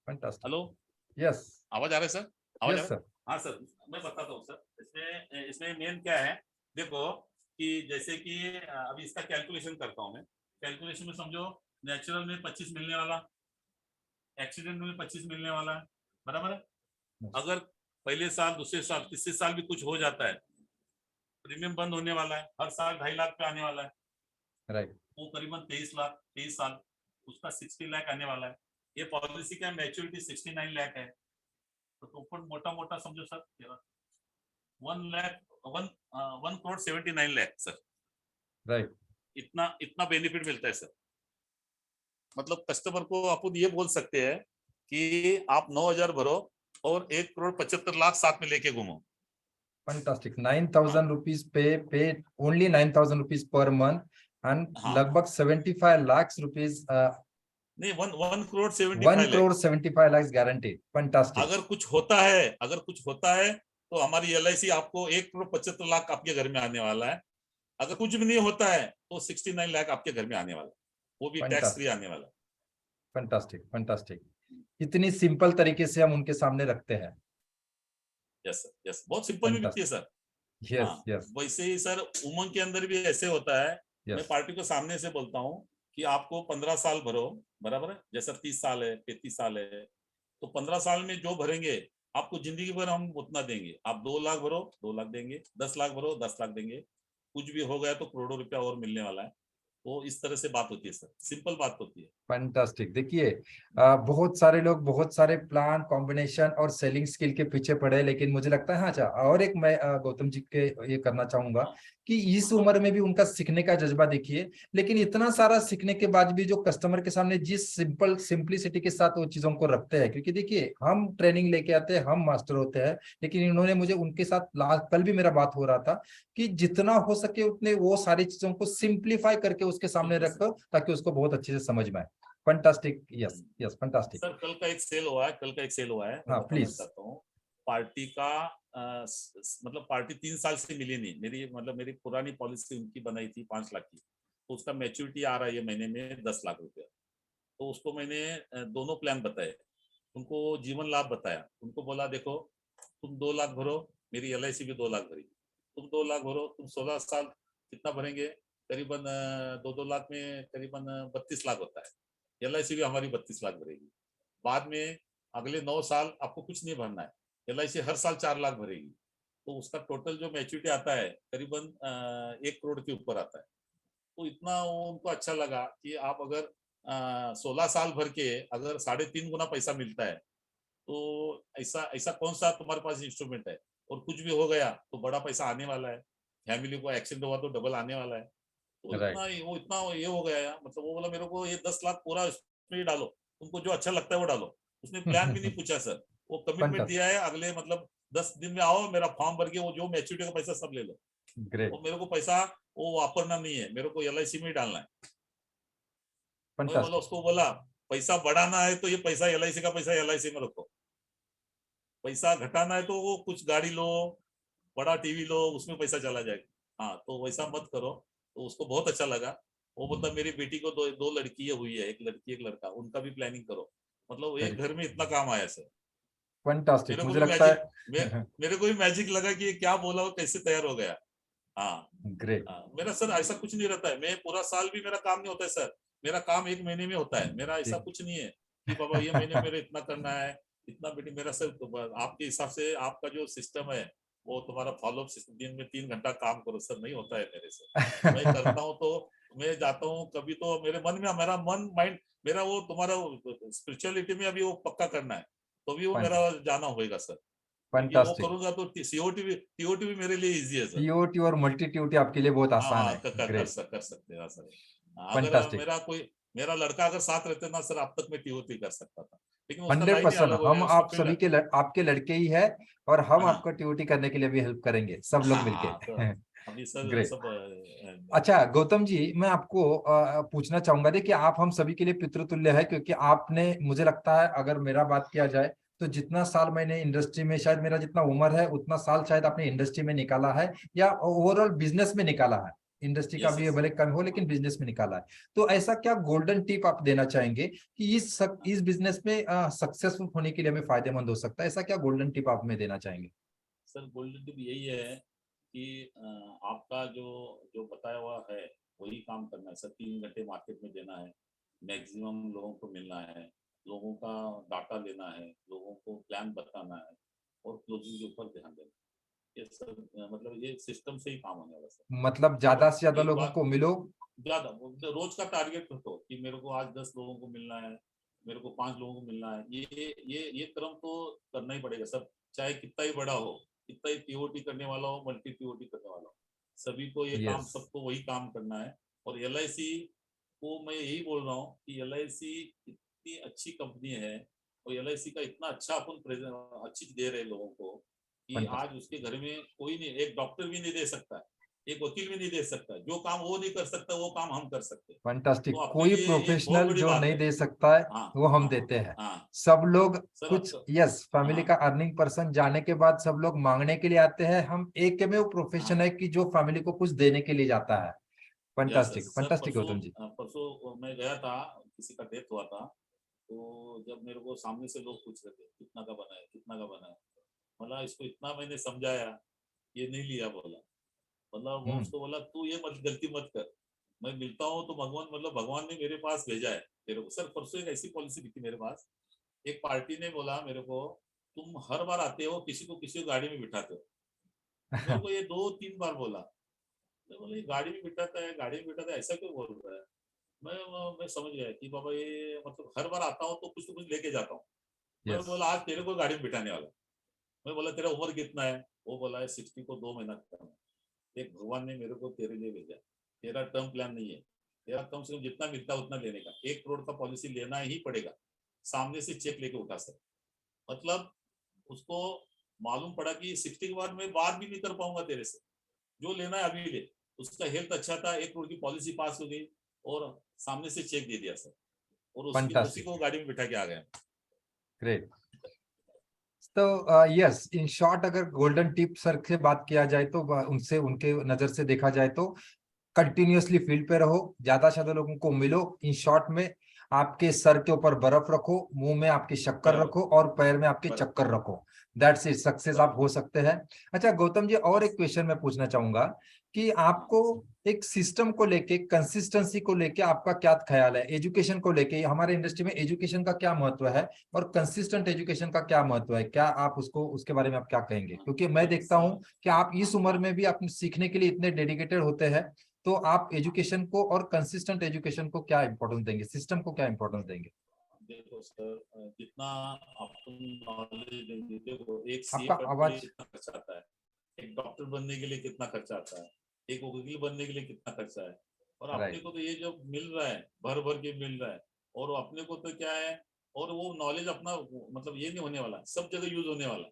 फैंटास्टिक। Hello, yes. आवाज आ रहा है सर? आवाज आ यस रहा है? सर। हाँ सर, मैं बताता हूँ सर। इसमें इसमें मेन क्या है, देखो कि जैसे कि अभी इसका कैलकुलेशन करता हूँ मैं। कैलकुलेशन में समझो, नेचुरल में 25 मिलने वाला, एक्सीडेंट में 25 मिलने वाला है, बराबर है। अगर पहले साल, दूसरे साल, तीसरे साल भी कुछ हो जाता है, प्रीमियम बंद होने वाला है, हर साल 2.5 लाख पे आने वाला है। राइट। वो करीबन 23 लाख, 23 साल, उसका 60 लाख आने वाला है। ये पॉलिसी का मैच्योरिटी 69 लाख है। तो ऊपर मोटा मोटा समझो sir, 1 crore 79 lakh sir. Right. इतना इतना बेनिफिट मिलता है सर। मतलब कस्टमर को अपन ये बोल सकते हैं कि आप 9,000 भरो और 1,75,00,000 साथ में लेके घूमो। फैंटास्टिक। हाँ 9,000 रुपीज पे only 9,000 rupees per month, and हाँ लगभग 75 लाख रुपीज नहीं, 1 crore 75 1 lakh. crore 75 lakhs guaranteed. Fantastic. अगर कुछ होता है तो हमारी LIC आपको 1 करोड़ 75 लाख आपके घर में आने वाला है। अगर कुछ भी नहीं होता है तो 69 लाख आपके घर में आने वाला है, वो भी टैक्स फ्री आने वाला है। Fantastic, fantastic. इतनी सिंपल तरीके से हम उनके सामने रखते हैं। यस सर, यस, बहुत सिंपल भी बिकती है सर। यस, हाँ, यस, वैसे ही सर उमंग के अंदर भी ऐसे होता है। मैं यस। पार्टी को सामने से बोलता हूँ कि आपको 15 साल भरो, बराबर है, जैसे 30 साल है, 35 साल है, तो 15 साल में जो भरेंगे आपको जिंदगी भर हम उतना देंगे। आप 2 लाख भरो, 2 लाख देंगे, 10 लाख भरो, 10 लाख देंगे, कुछ भी हो गया तो करोड़ों रुपया और मिलने वाला है। तो इस तरह से बात होती है सर, सिंपल बात होती है। फैंटास्टिक। देखिए, बहुत सारे लोग बहुत सारे प्लान कॉम्बिनेशन और सेलिंग स्किल के पीछे पड़े, लेकिन मुझे लगता है, हाँ, अच्छा, और एक मैं गौतम जी के ये करना चाहूंगा हाँ, कि इस उम्र में भी उनका सीखने का जज्बा देखिए, लेकिन इतना सारा सीखने के बाद भी जो कस्टमर के सामने जिस सिंपलिसिटी के साथ वो चीजों को रखते हैं, क्योंकि देखिए हम ट्रेनिंग लेके आते हैं, हम मास्टर होते हैं, लेकिन इन्होंने मुझे उनके साथ लास्ट कल भी मेरा बात हो रहा था कि जितना हो सके उतने वो सारी चीजों को सिंप्लीफाई करके उसके सामने बिल्कुल रखो, सर। ताकि उसको बहुत अच्छे से समझ में आए। Fantastic. Yes, yes, fantastic. Sir कल का एक सेल हुआ है, कल का एक सेल हुआ है, मैं हाँ, बताना प्लीज। चाहता हूँ। पार्टी का मतलब पार्टी 3 साल से मिली नहीं, मेरी पुरानी पॉलिसी उनकी बनाई थी 5 लाख की, तो उसका मैच्योरिटी आ रहा है ये महीने में 10 लाख रुपया। तो उसको मैंने दोनों प्लान बताए, उनको जीवन लाभ बताया, उनको बोला देखो तुम 2 लाख भरो, मेरी LIC भी 2 लाख भरी, तुम 2 लाख भरो, तुम 16 साल कितना भरेंगे, करीबन 2-2 लाख में करीबन 32 लाख होता है। LIC भी हमारी 32 लाख भरेगी। बाद में अगले 9 साल आपको कुछ नहीं भरना है, LIC हर साल 4 लाख भरेगी, तो उसका टोटल जो मैच्योरिटी आता है करीबन 1 करोड़ के ऊपर आता है। तो इतना वो उनको अच्छा लगा कि आप अगर 16 साल भर के अगर 3.5 गुना पैसा मिलता है, तो ऐसा ऐसा कौन सा तुम्हारे पास इंस्ट्रूमेंट है, और कुछ भी हो गया तो बड़ा पैसा आने वाला है, फैमिली को एक्सीडेंट हुआ तो डबल आने वाला है। तो राइट। इतना ये हो गया है, मतलब वो बोला मेरे को ये 10 लाख पूरा इसमें ही डालो, तुमको जो अच्छा लगता है वो डालो। उसने प्लान भी नहीं पूछा सर, वो कमिटमेंट फंटास्टिक। दिया है, अगले मतलब 10 दिन में आओ, मेरा फॉर्म भर के वो जो मैच्योरिटी का पैसा सब ले लो। ग्रेट। और मेरे को पैसा वो वापरना नहीं है, मेरे को LIC में ही डालना है। मैं बोला, फंटास्टिक। उसको बोला पैसा बढ़ाना है तो ये पैसा LIC का पैसा LIC में रखो, पैसा घटाना है तो वो कुछ गाड़ी लो, बड़ा टीवी लो, उसमें पैसा चला जाएगा। हाँ, तो वैसा मत करो। तो उसको बहुत अच्छा लगा। वो बोलता मेरी बेटी को दो लड़की हुई है, एक लड़की एक लड़का, उनका भी प्लानिंग करो। मतलब वेरी एक घर में इतना काम आया सर। फंटास्टिक। मेरे को मुझे भी लगता मैजिक है। मेरे को भी मैजिक लगा कि ये क्या बोला और कैसे तैयार हो गया। हाँ, ग्रेट। मेरा सर ऐसा कुछ नहीं रहता है, मैं पूरा साल भी मेरा काम नहीं होता है सर, मेरा काम 1 महीने में होता है। मेरा ऐसा कुछ नहीं है कि बाबा ये महीने मेरे इतना करना है, इतना बेटी मेरा सर। तो आपके हिसाब से आपका जो सिस्टम है वो तुम्हारा फॉलोअप सिस्टम, दिन में 3 घंटा काम करो सर, नहीं होता है मेरे से। मैं करता हूँ तो मैं जाता हूँ कभी, तो मेरे मन में मेरा मन माइंड मेरा वो तुम्हारा स्पिरिचुअलिटी में अभी वो पक्का करना है, तो भी वो मेरा जाना होगा सर, क्योंकि वो फंटास्टिक। करूंगा तो TOT भी मेरे लिए इजी है सर। टीओटी और मल्टी टीओटी आपके लिए बहुत हाँ आसान हाँ, है। कर ग्रेट। सकते हैं, हाँ सर। अगर फंटास्टिक। मेरा लड़का अगर साथ रहते ना सर, अब तक मैं TOT कर सकता था, लेकिन उसका लाइन ही 100%। अलग हो हम गया, उसका आप फील्ड। सभी के आपके लड़के ही है, और हम हाँ आपका टीओटी करने के लिए भी हेल्प करेंगे, सब लोग मिलके। हाँ, तो अभी सर ग्रेट। सब अच्छा गौतम जी, मैं आपको पूछना चाहूंगा, देखिए आप हम सभी के लिए पितृतुल्य है, क्योंकि आपने, मुझे लगता है अगर मेरा बात किया जाए तो जितना साल मैंने इंडस्ट्री में, शायद मेरा जितना उम्र है उतना साल शायद आपने इंडस्ट्री में निकाला है, या ओवरऑल बिजनेस में निकाला है। इंडस्ट्री का यस भी यस। भले कम हो, लेकिन बिजनेस में निकाला है। तो ऐसा क्या गोल्डन टिप आप देना चाहेंगे कि इस बिजनेस में सक्सेसफुल होने के लिए हमें फायदेमंद हो सकता है? ऐसा क्या गोल्डन टिप आप हमें देना चाहेंगे? सर गोल्डन टिप यही है कि आपका जो जो बताया हुआ है वही काम करना है सर। 3 घंटे मार्केट में देना है, मैक्सिमम लोगों को मिलना है, लोगों का डाटा लेना है, लोगों को प्लान बताना है, और क्लोजिंग के ऊपर ध्यान देना है। ये सब मतलब ये सिस्टम से ही काम होने वाला सर। मतलब ज्यादा और से ज्यादा एक लोगों बात को मिलो। ज्यादा, रोज का टारगेट रखो कि मेरे को आज 10 लोगों को मिलना है, मेरे को 5 लोगों को मिलना है। ये क्रम तो करना ही पड़ेगा सब, चाहे कितना ही बड़ा हो, कितना ही TOT करने वाला हो, मल्टी TOT करने वाला हो, सभी को ये काम, यस। सबको वही काम करना है। और LIC को मैं यही बोल रहा हूँ कि LIC इतनी अच्छी कंपनी है, और LIC का इतना अच्छा अपन अच्छी दे रहे लोगों को कि आज फंटास्टिक। उसके घर में कोई नहीं, एक डॉक्टर भी नहीं दे सकता है। एक वकील भी नहीं दे सकता। जो काम वो नहीं कर सकता वो काम हम कर सकते हैं। फैंटास्टिक। तो अपने कोई लिए एक बहुत प्रोफेशनल बड़ी जो बात नहीं है। दे सकता है हाँ वो हम हाँ देते हैं। हाँ सब लोग सर। अब कुछ तो यस फैमिली हाँ का अर्निंग पर्सन जाने के बाद सब लोग मांगने के लिए आते हैं। हम एक में वो प्रोफेशन हाँ है कि जो फैमिली को कुछ देने के लिए जाता है। Yes fantastic, yes sir. Fantastic परसों गौतम जी। परसों मैं गया था, किसी का डेथ हुआ था। तो जब मेरे को सामने से लोग पूछ रहे थे कितना का बना है, कितना का बना है, बोला इसको इतना मैंने समझाया, ये नहीं लिया। बोला मतलब वो हम्म। उसको बोला तू ये मत गलती मत कर, मैं मिलता हूँ तो भगवान मतलब भगवान ने मेरे पास भेजा है तेरे को। सर परसों एक ऐसी पॉलिसी दिखी मेरे पास। एक पार्टी ने बोला मेरे को तुम हर बार आते हो किसी को गाड़ी में बिठाते हो। मेरे को ये 2-3 बार बोला। मैं बोला ये गाड़ी में बिठाता है, गाड़ी में बिठाता है, ऐसा क्यों बोल रहा है। मैं समझ गया कि बाबा ये मतलब हर बार आता हूँ तो कुछ लेके जाता हूँ। मैं यस। बोला आज तेरे को गाड़ी में बिठाने वाला। मैं बोला तेरा उम्र कितना है। वो बोला है 60 को 2 महीना कम है। एक भगवान ने मेरे को तेरे लिए भेजा। तेरा टर्म प्लान नहीं है, तेरा कम से कम जितना मिलता है उतना लेने का। 1 करोड़ का पॉलिसी लेना ही पड़ेगा, सामने से चेक लेके उठा सर। मतलब उसको मालूम पड़ा कि 60 के बाद मैं बात भी नहीं कर पाऊंगा तेरे से, जो लेना है अभी ले। उसका हेल्थ अच्छा था, 1 करोड़ की पॉलिसी पास हो गई और सामने से चेक दे दिया सर। और उसी फैंटास्टिक। को गाड़ी में बिठा के आ गए। ग्रेट। तो यस इन शॉर्ट अगर गोल्डन टिप सर से बात किया जाए तो उनसे उनके नजर से देखा जाए तो कंटिन्यूअसली फील्ड पे रहो, ज्यादा से ज्यादा लोगों को मिलो। इन शॉर्ट में आपके सर के ऊपर बर्फ रखो, मुंह में आपकी शक्कर बराबर रखो और पैर में आपके बराबर चक्कर रखो। दैट्स इट, सक्सेस आप बराबर। हो सकते हैं। अच्छा गौतम जी, और बस एक क्वेश्चन मैं पूछना चाहूंगा कि हाँ आपको एक सिस्टम को लेके, कंसिस्टेंसी को लेके आपका क्या ख्याल है? एजुकेशन को लेके हमारे इंडस्ट्री में एजुकेशन का क्या महत्व है और कंसिस्टेंट एजुकेशन का क्या महत्व है? क्या आप उसको उसके बारे में आप क्या कहेंगे? हाँ क्योंकि मैं देखता हूँ सर। कि आप इस हाँ उम्र हाँ में भी अपने सीखने के लिए इतने डेडिकेटेड होते हैं। तो आप हाँ एजुकेशन को और कंसिस्टेंट एजुकेशन को क्या इंपॉर्टेंस देंगे, सिस्टम को क्या इंपॉर्टेंस देंगे? देखो सर, जितना अपन नॉलेज देंगे, देखो एक सीए आपका बनने के लिए आवाज। कितना खर्चा आता है, एक डॉक्टर बनने के लिए कितना खर्चा आता है, एक वकील बनने के लिए कितना खर्चा है। और अपने राइट। को तो ये जो मिल रहा है भर भर के मिल रहा है। और अपने को तो क्या है, और वो नॉलेज अपना मतलब ये नहीं होने वाला, सब जगह यूज होने वाला।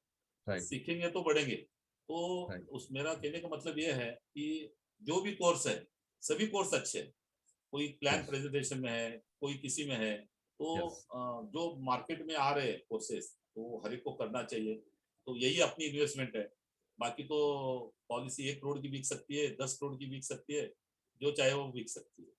राइट। सीखेंगे तो बढ़ेंगे। तो राइट। उस मेरा कहने का मतलब ये है कि जो भी कोर्स है, सभी कोर्स अच्छे हैं। कोई प्लान यस। प्रेजेंटेशन में है, कोई किसी में है। तो यस। जो मार्केट में आ रहे हैं कोर्सेस तो हर एक को करना चाहिए। तो यही अपनी इन्वेस्टमेंट है। बाकी तो पॉलिसी 1 करोड़ की बिक सकती है, 10 करोड़ की बिक सकती है, जो चाहे वो बिक सकती है।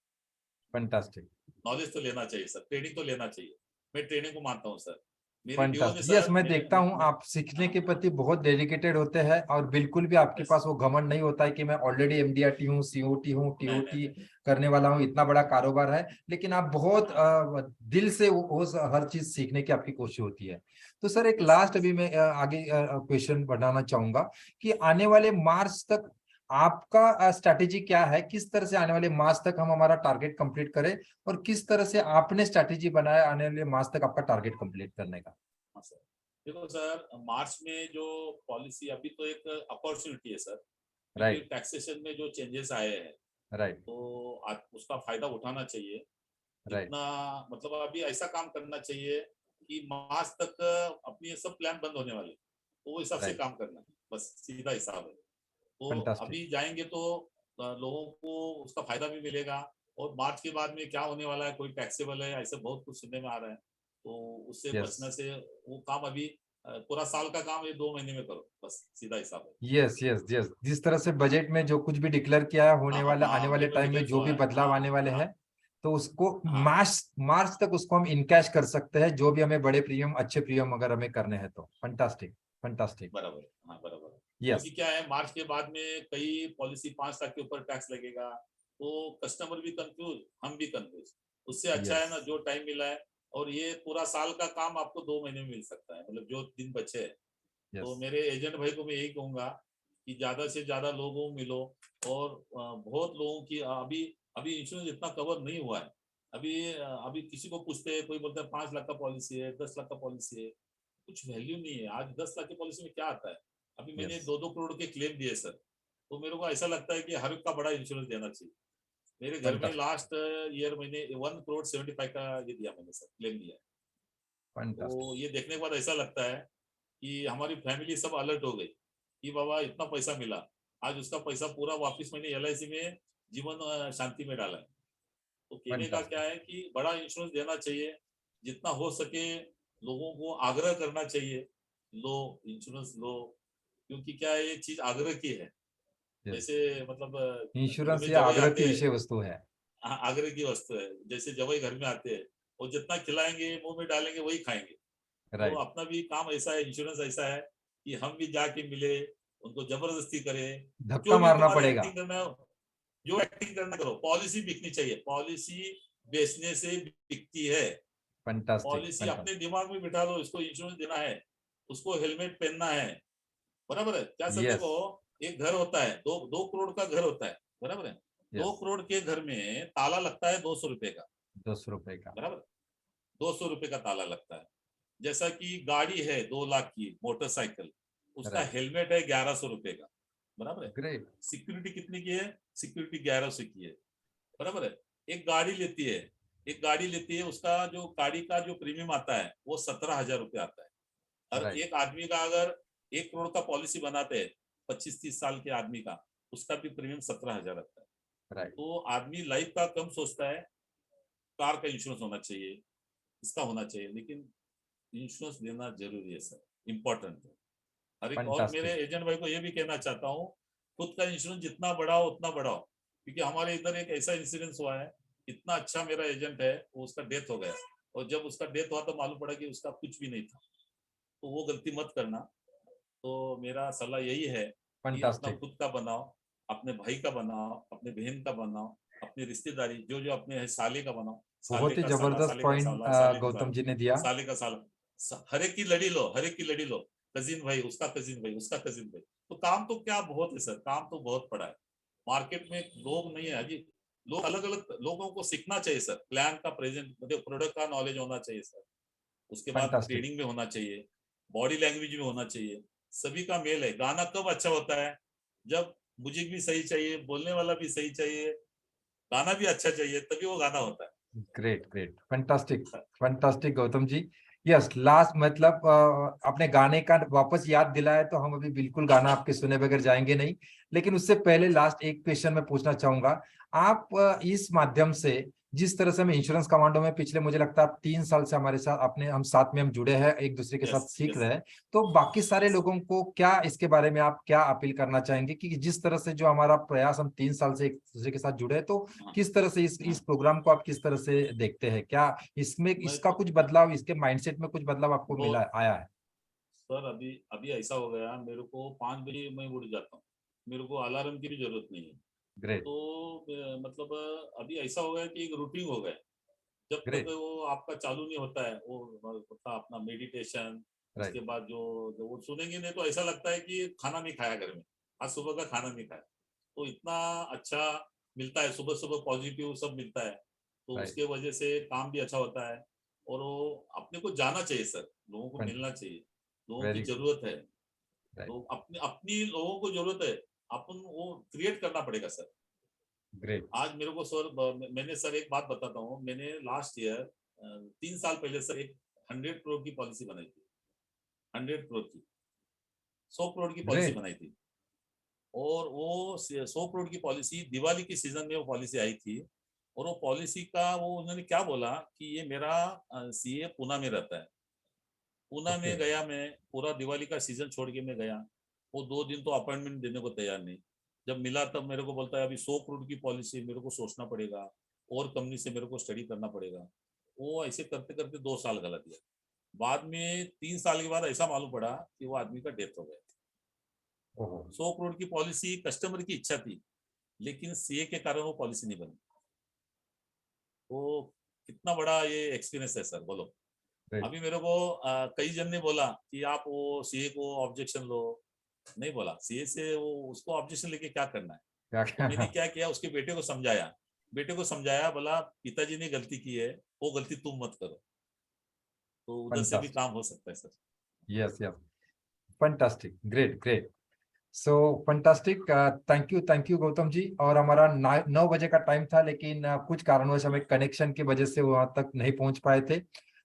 फैंटास्टिक। नॉलेज तो लेना चाहिए सर, ट्रेनिंग तो लेना चाहिए। मैं ट्रेनिंग को मानता हूँ सर। मेरी डीओ ने फंटास्टिक। यस, सर मैं मेरे देखता हूं आप सीखने के प्रति बहुत डेडिकेटेड होते हैं और बिल्कुल भी आपके यस। पास वो घमंड नहीं होता है कि मैं ऑलरेडी एमडीआरटी हूँ, सीओटी हूँ, नहीं नहीं टीओटी नहीं। करने वाला हूँ, इतना बड़ा कारोबार है। लेकिन आप बहुत हाँ दिल से हर चीज सीखने की आपकी कोशिश होती है। तो सर एक यस लास्ट यस। अभी मैं आगे क्वेश्चन बढ़ाना चाहूंगा कि आने वाले मार्च तक आपका स्ट्रैटेजी क्या है? किस तरह से आने वाले मार्च तक हम हमारा टारगेट कंप्लीट करें और किस तरह से आपने स्ट्रैटेजी बनाया आने वाले मार्च तक आपका टारगेट कंप्लीट करने का? हाँ सर। देखो सर, मार्च में जो पॉलिसी अभी तो एक अपॉर्चुनिटी है सर, क्योंकि राइट। टैक्सेशन में जो चेंजेस आए हैं राइट। तो उसका फायदा उठाना चाहिए। राइट। जितना मतलब अभी ऐसा काम करना चाहिए कि मार्च तक अपनी सब प्लान बंद होने वाले, तो वो हिसाब से राइट। काम करना है, बस सीधा हिसाब है। तो फंटास्टिक। अभी जाएंगे तो लोगों को उसका फायदा भी मिलेगा। और मार्च के बाद में क्या होने वाला है, कोई टैक्सेबल है, ऐसे बहुत कुछ सुनने में आ रहा है। तो उससे यस। बचने से वो काम अभी पूरा साल का काम ये 2 महीने में करो, बस सीधा हिसाब है। यस। यस। यस, जिस तरह से बजट में जो कुछ भी डिक्लेयर किया है होने हाँ वाला, आने हाँ वाले बजट में टाइम में डिक्लेयर जो हुआ भी है। बदलाव हाँ आने वाले हाँ हैं, तो उसको हाँ मार्च मार्च तक उसको हम इनकैश कर सकते हैं, जो भी हमें बड़े प्रीमियम, अच्छे प्रीमियम अगर हमें करने हैं तो। फंटास्टिक। फंटास्टिक। बराबर। हाँ बराबर। यस। क्योंकि क्या है, मार्च के बाद में कई पॉलिसी 5 लाख के ऊपर टैक्स लगेगा। तो कस्टमर भी कंफ्यूज, हम भी कंफ्यूज। उससे अच्छा यस। है ना जो टाइम मिला है। और ये पूरा साल का काम आपको 2 महीने में मिल सकता है, मतलब जो दिन बचे हैं। तो यस। मेरे एजेंट भाई को मैं यही कहूंगा कि ज्यादा से ज्यादा लोगों को मिलो। और बहुत लोगों की अभी अभी इंश्योरेंस इतना कवर नहीं हुआ है। अभी किसी को पूछते हैं, कोई बोलता है 5 लाख का पॉलिसी है, 10 लाख का पॉलिसी है। कुछ वैल्यू नहीं है। आज 10 लाख की पॉलिसी में क्या आता है। अभी मैंने यस। 2-2 करोड़ के क्लेम दिए सर। तो मेरे को ऐसा लगता है कि हर एक का बड़ा इंश्योरेंस देना चाहिए। मेरे घर में फंटास्टिक। लास्ट ईयर मैंने 1 करोड़ 75 का ये दिया, मैंने सर क्लेम दिया। फंटास्टिक। तो ये देखने के बाद ऐसा लगता है कि हमारी फैमिली सब अलर्ट हो गई कि बाबा इतना पैसा मिला। आज उसका पैसा पूरा वापस मैंने LIC में जीवन शांति में डाला है। तो कहने का क्या है कि बड़ा इंश्योरेंस देना चाहिए, जितना हो सके लोगों को आग्रह करना चाहिए, लो इंश्योरेंस लो, क्योंकि क्या है ये चीज आग्रह की है। जैसे मतलब इंश्योरेंस घर में या जवाई आग्रह आते की हैं, विषय वस्तु है। हाँ, आग्रह की वस्तु है। जैसे जवाई घर में आते हैं और जितना खिलाएंगे मुंह में डालेंगे वही खाएंगे। तो राइट, अपना भी काम ऐसा है, इंश्योरेंस ऐसा है कि हम भी जाके मिले, उनको जबरदस्ती करें, धक्का जो भी मारना तुम्हारे पड़ेगा। एक्टिंग करना है, जो एक्टिंग करना करो। पॉलिसी बिकनी चाहिए, पॉलिसी बेचने से बिकती है। फैंटास्टिक, पॉलिसी अपने दिमाग में बिठा लो, इसको इंश्योरेंस देना है, उसको हेलमेट पहनना है, बराबर है क्या सर? Yes. देखो एक घर होता है, 2 करोड़ का घर होता है, बराबर है। 2 Yes. करोड़ के घर में ताला लगता है 200 रुपए का, 200 रुपए का। बराबर, 200 रुपए का ताला लगता है। जैसा कि गाड़ी है 2 लाख की मोटरसाइकिल, उसका Right. हेलमेट है 1100 रुपए का, बराबर है। ग्रेट। सिक्योरिटी कितनी की है? सिक्योरिटी 1100 की है, बराबर है। एक गाड़ी लेती है, एक गाड़ी लेती है, उसका जो गाड़ी का जो प्रीमियम आता है वो 17,000 रुपए आता है। और Right. एक आदमी का अगर 1 करोड़ का पॉलिसी बनाते हैं 25-30 साल के आदमी का, उसका भी प्रीमियम 17,000 आता है। राइट, तो आदमी लाइफ का कम सोचता है, कार का इंश्योरेंस होना चाहिए, इसका होना चाहिए, लेकिन इंश्योरेंस लेना जरूरी है सर, इम्पोर्टेंट है हर एक। और मेरे फैंटास्टिक। एजेंट भाई को ये भी कहना चाहता हूँ, खुद का इंश्योरेंस जितना बढ़ाओ उतना बढ़ाओ, क्योंकि हमारे इधर एक ऐसा इंसिडेंस हुआ है, इतना अच्छा मेरा एजेंट है, वो उसका डेथ हो गया, और जब उसका डेथ हुआ तो मालूम पड़ा कि उसका कुछ भी नहीं था। तो वो गलती मत करना। तो मेरा सलाह यही है कि अपना फैंटास्टिक। खुद का बनाओ, अपने भाई का बनाओ, अपने बहन का बनाओ, अपनी रिश्तेदारी जो जो अपने है साले का बनाओ, साले बहुत ही का साला, जबरदस्त साले का पॉइंट साला, साले का गौतम साला, जी ने दिया। साले का साला, हर एक की लड़ी लो, हर एक की लड़ी लो, कजिन भाई उसका, कजिन भाई उसका, कजिन भाई। तो काम तो क्या बहुत है सर, काम तो बहुत पड़ा है। मार्केट में लोग नहीं है अजी, लोग अलग अलग लोगों को सीखना चाहिए सर। प्लान का प्रेजेंट मतलब प्रोडक्ट का नॉलेज होना चाहिए सर, उसके बाद फैंटास्टिक। ट्रेडिंग में होना चाहिए, बॉडी लैंग्वेज में होना चाहिए, सभी का मेल है। गाना कब अच्छा होता है? जब म्यूजिक भी सही चाहिए, बोलने वाला भी सही चाहिए, गाना भी अच्छा चाहिए, तभी वो गाना होता है। Great, great, fantastic, fantastic Gautam ji. Yes, last मतलब आपने गाने का वापस याद दिलाया, तो हम अभी बिल्कुल गाना आपके सुने बगैर जाएंगे नहीं। लेकिन उससे पहले लास्ट एक क्वेश्चन मैं पूछना चाहूंगा। आप इस माध्यम से जिस तरह से हम इंश्योरेंस कमांडो में पिछले मुझे लगता है 3 साल से हमारे साथ अपने हम साथ में हम जुड़े हैं, एक दूसरे के साथ यस सीख यस रहे हैं, तो बाकी सारे लोगों को क्या इसके बारे में आप क्या अपील करना चाहेंगे कि जिस तरह से जो हमारा प्रयास हम 3 साल से एक दूसरे के साथ जुड़े हैं, तो किस तरह से इस प्रोग्राम को आप किस तरह से देखते हैं? क्या इसमें मैं इसका तो कुछ बदलाव, इसके माइंडसेट में कुछ बदलाव आपको वो मिला आया है? सर अभी अभी ऐसा हो गया, मेरे को 5 बजे मैं उठ जाता हूँ, मेरे को अलार्म की भी जरूरत नहीं है। ग्रेट, तो मतलब अभी ऐसा हो गया कि एक रूटीन हो गया। जब तक ग्रेट। वो आपका चालू नहीं होता है, वो होता अपना मेडिटेशन, राइट, उसके बाद जो वो सुनेंगे नहीं तो ऐसा लगता है कि खाना नहीं खाया घर में, आज सुबह का खाना नहीं खाया। तो इतना अच्छा मिलता है, सुबह सुबह पॉजिटिव सब मिलता है, तो राइट, उसके वजह से काम भी अच्छा होता है। और वो अपने को जाना चाहिए सर, लोगों को मिलना चाहिए, लोगों की वेरी जरूरत है, राइट, तो अपनी अपनी लोगों को जरूरत है, अपन वो क्रिएट करना पड़ेगा सर। ग्रेट। आज मेरे को सर मैंने सर एक बात बताता हूँ, मैंने लास्ट ईयर 3 साल पहले सर एक 100 करोड़ की पॉलिसी बनाई थी, 100 करोड़ की, 100 करोड़ की पॉलिसी ग्रेट। बनाई थी। और वो 100 करोड़ की पॉलिसी दिवाली के सीजन में वो पॉलिसी आई थी। और वो पॉलिसी का वो उन्होंने क्या बोला कि ये मेरा CA पूना में रहता है, पूना ओके। में गया मैं, पूरा दिवाली का सीजन छोड़ के मैं गया। वो 2 दिन तो अपॉइंटमेंट देने को तैयार नहीं। जब मिला तब मेरे को बोलता है अभी 100 करोड़ की पॉलिसी, मेरे को सोचना पड़ेगा और कंपनी से मेरे को स्टडी करना पड़ेगा। वो ऐसे करते करते 2 साल गलत गया। बाद में 3 साल के बाद ऐसा मालूम पड़ा कि वो आदमी का डेथ हो गया। ओहो। 100 करोड़ की पॉलिसी कस्टमर की इच्छा थी, लेकिन CA के कारण वो पॉलिसी नहीं बनी। तो कितना बड़ा ये एक्सपीरियंस है सर, बोलो। ग्रेट। अभी मेरे को कई जन ने बोला कि आप वो CA को ऑब्जेक्शन लो, नहीं बोला CA से वो उसको ऑब्जेक्शन लेके क्या करना है। क्या तो मैंने क्या? क्या किया, उसके बेटे को समझाया, बोला पिताजी ने गलती की है, वो गलती तुम मत करो। तो उधर से भी फैंटास्टिक। काम हो सकता है sir. Yes, yes, fantastic, great, great. So fantastic, thank you Gautam ji. और हमारा 9 बजे का टाइम था, लेकिन कुछ कारणवश हमें कनेक्शन की वजह से वहां तक नहीं पहुंच पाए थे।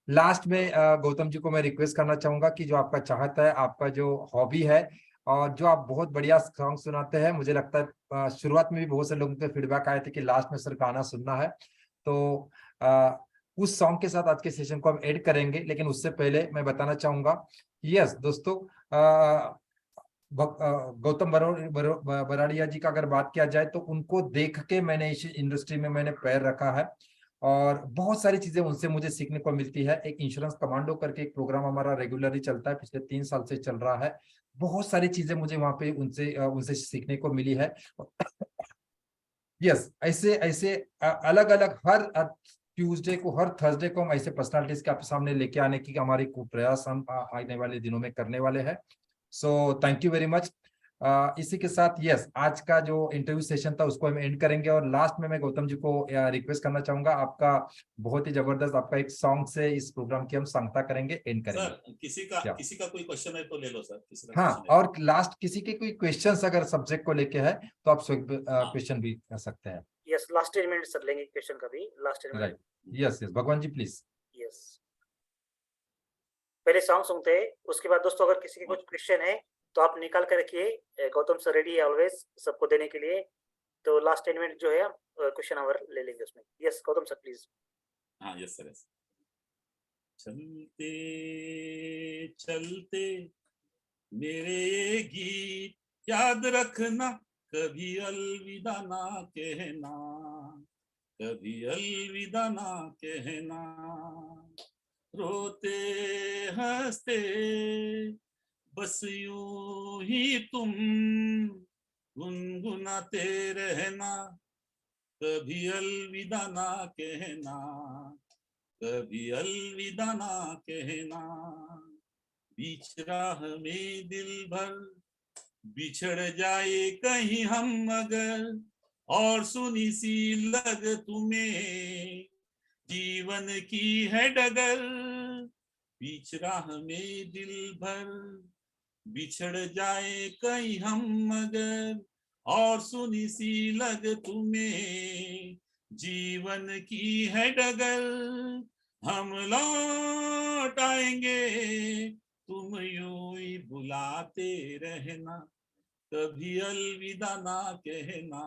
लास्ट में गौतम जी को मैं रिक्वेस्ट करना चाहूंगा कि जो आपका चाहता है, आपका जो हॉबी है, और जो आप बहुत बढ़िया सॉन्ग सुनाते हैं। मुझे लगता है शुरुआत में भी बहुत से लोगों के फीडबैक आए थे कि लास्ट में सर गाना सुनना है, तो उस सॉन्ग के साथ आज के सेशन को हम ऐड करेंगे। लेकिन उससे पहले मैं बताना चाहूंगा, यस दोस्तों, गौतम बराड़िया जी का अगर बात किया जाए तो उनको देख के मैंने इस इंडस्ट्री में मैंने पैर रखा है और बहुत सारी चीजें उनसे मुझे सीखने को मिलती है। एक इंश्योरेंस कमांडो करके एक प्रोग्राम हमारा रेगुलरली चलता है, पिछले 3 साल से चल रहा है। बहुत सारी चीजें मुझे वहां पे उनसे उनसे सीखने को मिली है। यस, ऐसे ऐसे अलग अलग हर ट्यूसडे को, हर थर्सडे को हम ऐसे पर्सनालिटीज के आपके सामने लेके आने की हमारी प्रयास हम आने वाले दिनों में करने वाले हैं। So thank you very much. इसी के साथ यस, आज का जो इंटरव्यू सेशन था उसको हम एंड करेंगे और लास्ट में मैं गौतम जी को रिक्वेस्ट करना चाहूंगा, आपका बहुत ही जबरदस्त आपका एक सॉन्ग से इस प्रोग्राम की हम सांगता करेंगे, एंड करेंगे। सर किसी का कोई क्वेश्चन है तो ले लो सर, किसी का हाँ, question है। और लास्ट किसी के कोई क्वेश्चंस अगर सब्जेक्ट को लेके है तो आप क्वेश्चन भी कर सकते हैं। यस, लास्ट 10 मिनट सर लेंगे क्वेश्चन का भी, last 10 minute. Right, yes yes, भगवान जी प्लीज। यस, पहले सॉन्ग सुनते हैं, उसके बाद दोस्तों अगर किसी के कुछ क्वेश्चन है तो आप निकाल कर रखिए। गौतम सर रेडी है ऑलवेज सबको देने के लिए। तो लास्ट 10 मिनट जो है क्वेश्चन आवर ले लेंगे उसमें। Yes Gautam sir please. हाँ यस सर, यस। चलते चलते मेरे ये गीत याद रखना, कभी अलविदा ना कहना, कभी अलविदा ना कहना। रोते हंसते बस यूं ही तुम गुनगुनाते रहना, कभी अलविदा ना कहना, कभी अलविदा ना कहना। बीच राह में दिल भर बिछड़ जाए कहीं हम अगर, और सुनी सी लग तुम्हें जीवन की है डगर। बीच राह में दिल भर बिछड़ जाए कहीं हम मगर, और सुनी सी लग तुम्हें जीवन की है डगर। हम लौट आएंगे तुम यूं ही बुलाते रहना, कभी अलविदा ना कहना,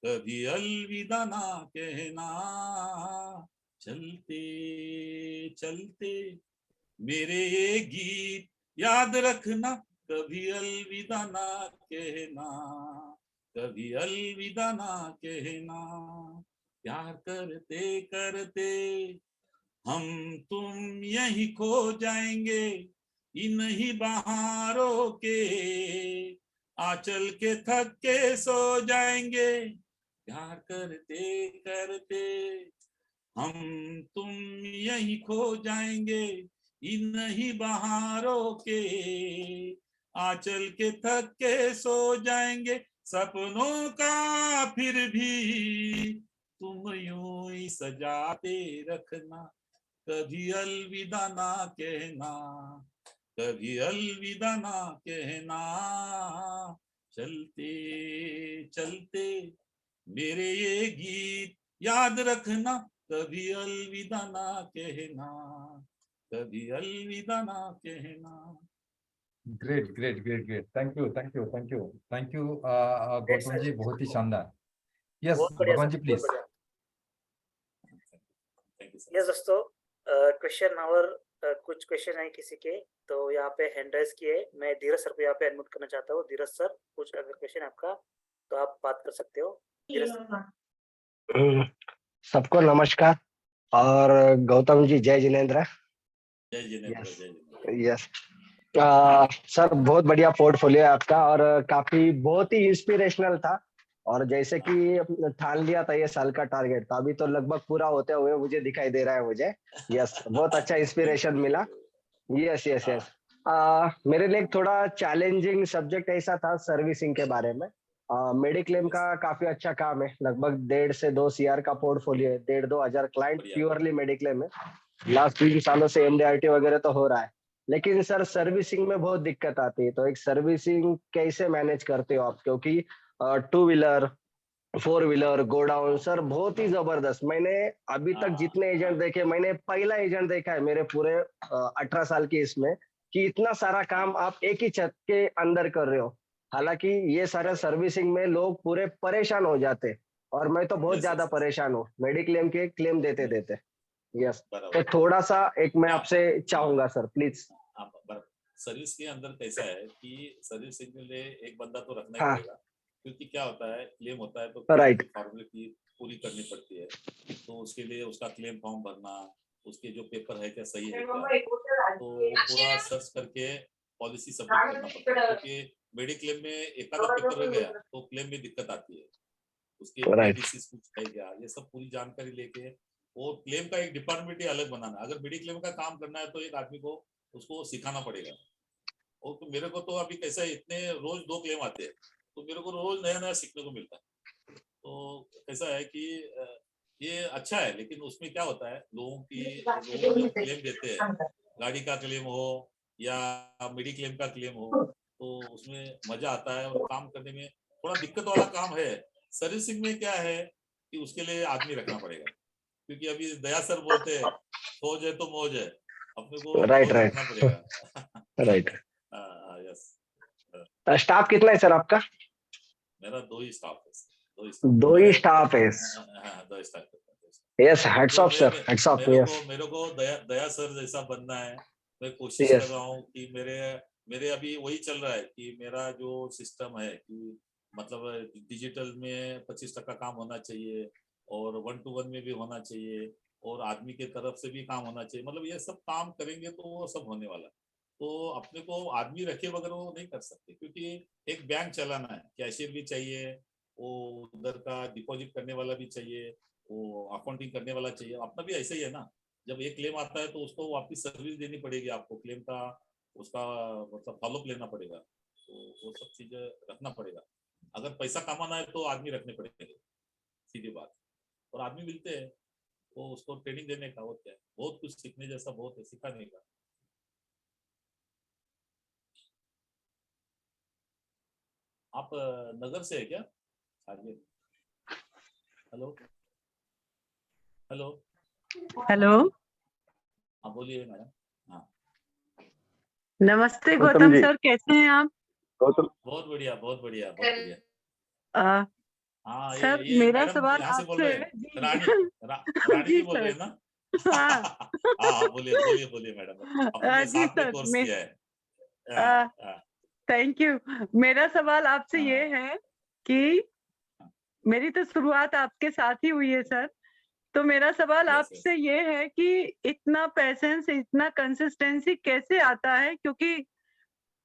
कभी अलविदा ना कहना। चलते चलते मेरे ये गीत याद रखना, कभी अलविदा ना कहना, कभी अलविदा ना कहना। प्यार करते करते हम तुम यही खो जाएंगे, इन ही बहारों के आंचल के थक के सो जाएंगे। प्यार करते करते हम तुम यही खो जाएंगे, इन ही बहारों के आंचल के थक के सो जाएंगे। सपनों का फिर भी तुम यूं ही सजाते रखना, कभी अलविदा ना कहना, कभी अलविदा ना कहना। चलते चलते मेरे ये गीत याद रखना, कभी अलविदा ना कहना, कभी अलविदा ना कहना। Great great great great, thank you thank you thank you thank you Gautam ji, बहुत ही शानदार। यस बहुत बढ़िया भगवान सर, जी प्लीज। बहुत बढ़िया। Thank you sir. यस दोस्तों, क्वेश्चन आवर कुछ क्वेश्चन है किसी के, तो यहाँ पे हैंड राइज किए। मैं धीरज सर को यहाँ पे एडमिट करना चाहता हूँ। धीरज सर, कुछ अगर क्वेश्चन आपका तो आप बात कर सकते हो। धीरज सर। सबको नमस्कार और गौतम जी जय जिनेंद्र। जय जिनेंद्र, Yes. जय जिनेंद्र। यस सर, बहुत बढ़िया पोर्टफोलियो है आपका और काफी बहुत ही इंस्पिरेशनल था। और जैसे कि ठान लिया था ये साल का टारगेट, तो अभी तो लगभग पूरा होते हुए मुझे दिखाई दे रहा है मुझे। यस, बहुत अच्छा इंस्पिरेशन मिला। Yes yes yes. मेरे लिए एक थोड़ा चैलेंजिंग सब्जेक्ट ऐसा था सर्विसिंग के बारे में। मेडिक्लेम का काफी अच्छा काम है, लगभग 1.5 से 2 CR का पोर्टफोलियो है, 1.5-2 हजार क्लाइंट प्योरली मेडिक्लेम है। लास्ट 3 सालों से MDRT वगैरह तो हो रहा है, लेकिन सर सर्विसिंग में बहुत दिक्कत आती है। तो एक सर्विसिंग कैसे मैनेज करते हो आप? क्योंकि 2 व्हीलर 4 व्हीलर गोडाउन सर बहुत ही जबरदस्त। मैंने अभी तक जितने एजेंट देखे, मैंने पहला एजेंट देखा है मेरे पूरे 18 साल की इसमें कि इतना सारा काम आप एक ही छत के अंदर कर रहे हो। हालांकि ये सारा सर्विसिंग में लोग पूरे परेशान हो जाते, और मैं तो बहुत यस ज्यादा यस परेशान हूँ मेडिक्लेम के क्लेम देते देते। यस, तो बराबर। थोड़ा सा एक मैं क्या आपसे चाहूंगा सर, प्लीज। आप बराबर। सर्विस के अंदर कैसा है कि सर्विसिंग के लिए एक बंदा तो रखना ही हाँ। पड़ेगा, क्योंकि क्या होता है क्लेम होता है तो Right. क्लेम फॉर्मेलिटी पूरी करनी पड़ती है। तो उसके लिए उसका क्लेम फॉर्म भरना, उसके जो पेपर है क्या सही है क्या, तो वो पूरा सर्च करके पॉलिसी सबमिट करना पड़ता है। क्योंकि मेडिक्लेम में एक आधा पेपर रह गया तो क्लेम में दिक्कत आती है। उसके Right. डिसीज कुछ है क्या, ये सब पूरी जानकारी लेके वो क्लेम का एक डिपार्टमेंट ही अलग बनाना है। अगर मेडिक्लेम का काम करना है तो एक आदमी को उसको सिखाना पड़ेगा। और तो मेरे को तो अभी कैसा है, इतने रोज 2 क्लेम आते हैं तो मेरे को रोज नया नया सीखने को मिलता है। तो कैसा है कि ये अच्छा है, लेकिन उसमें क्या होता है लोग जब क्लेम देते हैं, गाड़ी का क्लेम हो या मेडिक्लेम का क्लेम हो, तो उसमें मजा आता है और काम करने में थोड़ा दिक्कत वाला काम है। सर्विसिंग में क्या है कि उसके लिए आदमी रखना पड़ेगा, क्योंकि अभी दया सर बोलते हैं फौज है तो मौज है, अपने को Right, फौज right. रखना पड़ेगा। राइट। यस। स्टाफ कितना है सर आपका? मेरा 2 ही स्टाफ है, 2 दो ही स्टाफ है। हाँ 2 स्टाफ। यस, हेड्स तो of sir, heads of. Yes मेरे को दया सर जैसा बनना है। मैं कोशिश कर यस। रहा हूँ कि मेरे अभी वही चल रहा है कि मेरा जो सिस्टम है कि मतलब डिजिटल में 25% काम होना चाहिए और 1 to 1 में भी होना चाहिए और आदमी के तरफ से भी काम होना चाहिए। मतलब ये सब काम करेंगे तो वो सब होने वाला है। तो अपने को आदमी रखे बगैर वो नहीं कर सकते, क्योंकि एक बैंक चलाना है, कैशियर भी चाहिए, वो उधर का डिपॉजिट करने वाला भी चाहिए, वो अकाउंटिंग करने वाला चाहिए। अपना भी ऐसा ही है ना, जब एक क्लेम आता है तो उसको वापस सर्विस देनी पड़ेगी आपको, क्लेम का उसका मतलब फॉलोअप लेना पड़ेगा, तो वो सब चीजें रखना पड़ेगा। अगर पैसा कमाना है तो आदमी रखने पड़ेंगे, सीधी बात। और आदमी मिलते हैं तो उसको ट्रेनिंग देने का होता है, बहुत कुछ सीखने जैसा बहुत है, सिखाने का। आप नगर से है क्या? आगे हेलो हेलो। हेलो, हाँ बोलिए मैडम। हाँ नमस्ते गौतम गौतम जी। सर, कैसे हैं आप? गौतम, बहुत बढ़िया बहुत बढ़िया बहुत बढ़िया। आ, हाँ सर ये मेरा मैडम सवाल यहाँ से बोल आपसे रहे है हैं, जी। रानी जी जी बोल रहे सर। हैं ना? हाँ। हाँ बोलिए बोलिए बोलिए मैडम, अपने जी साथ में सर, कोर्स मैं किया है। हाँ, हाँ, थैंक यू। मेरा सवाल आपसे ये हाँ, है कि मेरी तो शुरुआत आपके साथ ही हुई है सर। तो मेरा सवाल यस आपसे यस। ये है कि इतना पेशेंस, इतना कंसिस्टेंसी कैसे आता है? क्योंकि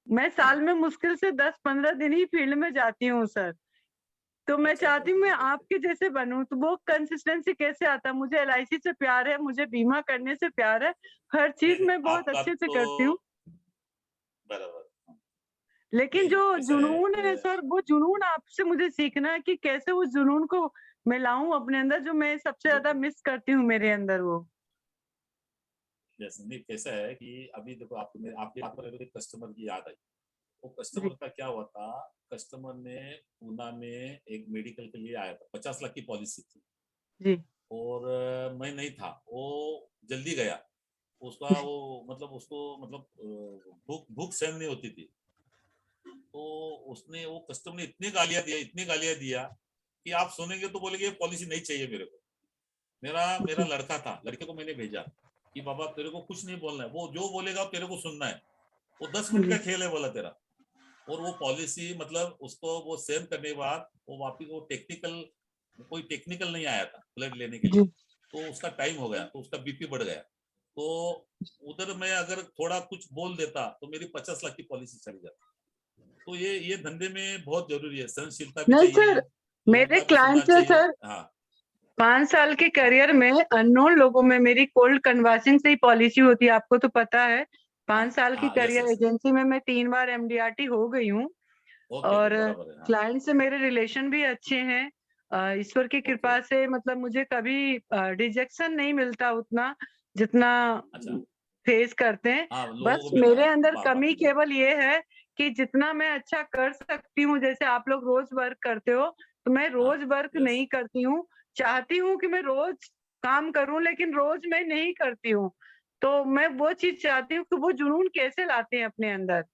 मैं साल में मुश्किल से 10-15 दिन ही फील्ड में जाती हूँ सर। तो मैं अच्छा चाहती हूँ मैं अच्छा। आपके जैसे बनूं, तो वो कंसिस्टेंसी कैसे आता है? मुझे LIC से प्यार है, मुझे बीमा करने से प्यार है, हर नहीं चीज नहीं, मैं बहुत आपका अच्छे से तो करती हूँ, बराबर। हाँ, लेकिन नहीं जो ऐसा है जुनून है सर, वो जुनून आपसे मुझे सीखना है कि कैसे उस जुनून को मैं लाऊं अपने अंदर, जो मैं सबसे ज्यादा बिल्कुल। मिस करती हूँ मेरे अंदर वो। जैसे नहीं कैसा है कि अभी देखो आपकी बात पर एक कस्टमर की याद आई। वो जी कस्टमर का क्या हुआ था, कस्टमर ने पूना में एक मेडिकल के लिए आया था, 50 लाख की पॉलिसी थी जी और मैं नहीं था, वो जल्दी गया। उसका वो मतलब उसको मतलब भूख भूख सहन नहीं होती थी, तो उसने वो कस्टमर ने इतनी गालियां दिया कि आप सुनेंगे तो बोलेंगे पॉलिसी नहीं चाहिए मेरे को। मेरा मेरा लड़का था, लड़के को मैंने भेजा कि बाबा तेरे को कुछ नहीं बोलना है, वो जो बोलेगा तेरे को सुनना है, वो 10 मिनट का जी खेल है बोला तेरा। और वो पॉलिसी मतलब उसको वो सेंड करने के बाद वो वापिस वो कोई टेक्निकल नहीं आया था ब्लड लेने के लिए, जी तो उसका टाइम हो गया, तो उसका बीपी बढ़ गया। तो उधर मैं अगर थोड़ा कुछ बोल देता तो मेरी 50 लाख की पॉलिसी चली जाती। तो ये धंधे में बहुत जरूरी है, सहनशीलता भी नहीं चाहिए, सर, लोगों मेरे का भी सुनना क्लाइंट है चाहिए। सर, हाँ 5 साल के करियर में अननोन लोगों में मेरी कोल्ड कन्वर्सिंग से ही पॉलिसी होती है, आपको तो पता है। 5 साल की हाँ यस करियर यस। एजेंसी में मैं 3 बार MDRT हो गई हूँ ओके ओके और बराबर है। हाँ क्लाइंट से मेरे रिलेशन भी अच्छे हैं। ईश्वर की ओके कृपा से मतलब मुझे कभी रिजेक्शन नहीं मिलता उतना जितना अच्छा। फेस करते हैं। हाँ लोगों बस को मिला मेरे है, अंदर वाह वाह। कमी केवल ये है कि जितना मैं अच्छा कर सकती हूँ, जैसे आप लोग रोज वर्क करते हो, तो मैं हाँ रोज वर्क यस नहीं करती हूँ। चाहती हूँ कि मैं रोज काम करूं, लेकिन रोज मैं नहीं करती हूँ। तो मैं वो चीज चाहती हूँ कि वो जुनून कैसे लाते हैं अपने अंदर।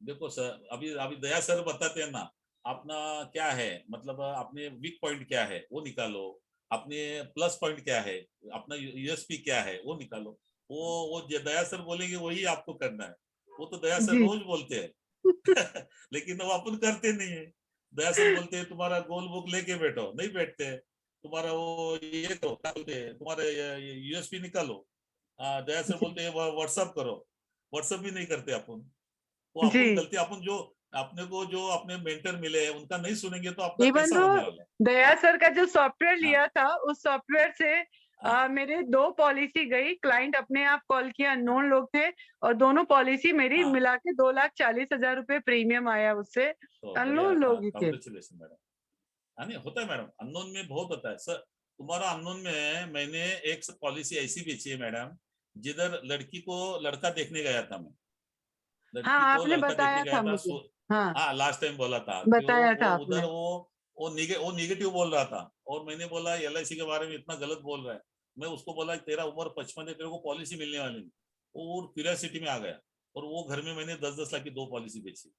देखो सर, अभी अभी दया सर बताते हैं ना, अपना क्या है, मतलब अपने वीक पॉइंट क्या है वो निकालो, अपने प्लस पॉइंट क्या है, अपना यूएसपी क्या है वो निकालो। वो जो दया सर बोलेंगे वही आपको करना है। वो तो दया सर जी। रोज बोलते हैं लेकिन वो अपन करते नहीं है। दया सर बोलते हैं तुम्हारा गोल बुक लेके बैठो, नहीं बैठते हैं। तुम्हारा वो ये करो, क्या बोलते हैं, तुम्हारे यूएसपी निकालो। दया सर बोलते हैं व्हाट्सअप करो, व्हाट्सअप भी नहीं करते अपन। वो जी। अपन गलती, अपन जो अपने को जो अपने मेंटर मिले हैं उनका नहीं सुनेंगे तो अपना इवन कैसा दो होने वाला है। दया सर का जो सॉफ्टवेयर हाँ, लिया था, उस सॉफ्टवेयर से हाँ, मेरे 2 पॉलिसी गई, क्लाइंट अपने आप कॉल किया, अननोन लोग थे, और दोनों पॉलिसी मेरी हाँ, मिला के 2,40,000 रुपए प्रीमियम आया उससे, तो बढ़िया अननोन था, लोग ही थे। Congratulation madam. हाँ नहीं होता है मैडम, अननोन में बहुत होता है सर। तुम्हारा अननोन में मैंने एक पॉलिसी ऐसी बेची है मैडम, जिधर लड़की को लड़का देखने गया था मैं, हाँ, लड़की को आपने लड़का देखने बताया गया था था मुझे। हाँ, हाँ लास्ट टाइम बोला था कि बताया था वो उधर आपने। वो निगेटिव बोल रहा था। और मैंने बोला एलआईसी के बारे में इतना गलत बोल रहा है। मैं उसको बोला तेरा उम्र 55 है, तेरे को पॉलिसी मिलने वाली नहीं। वो क्यूरियोसिटी में आ गया, और वो घर में मैंने 10-10 लाख की 2 पॉलिसी बेची।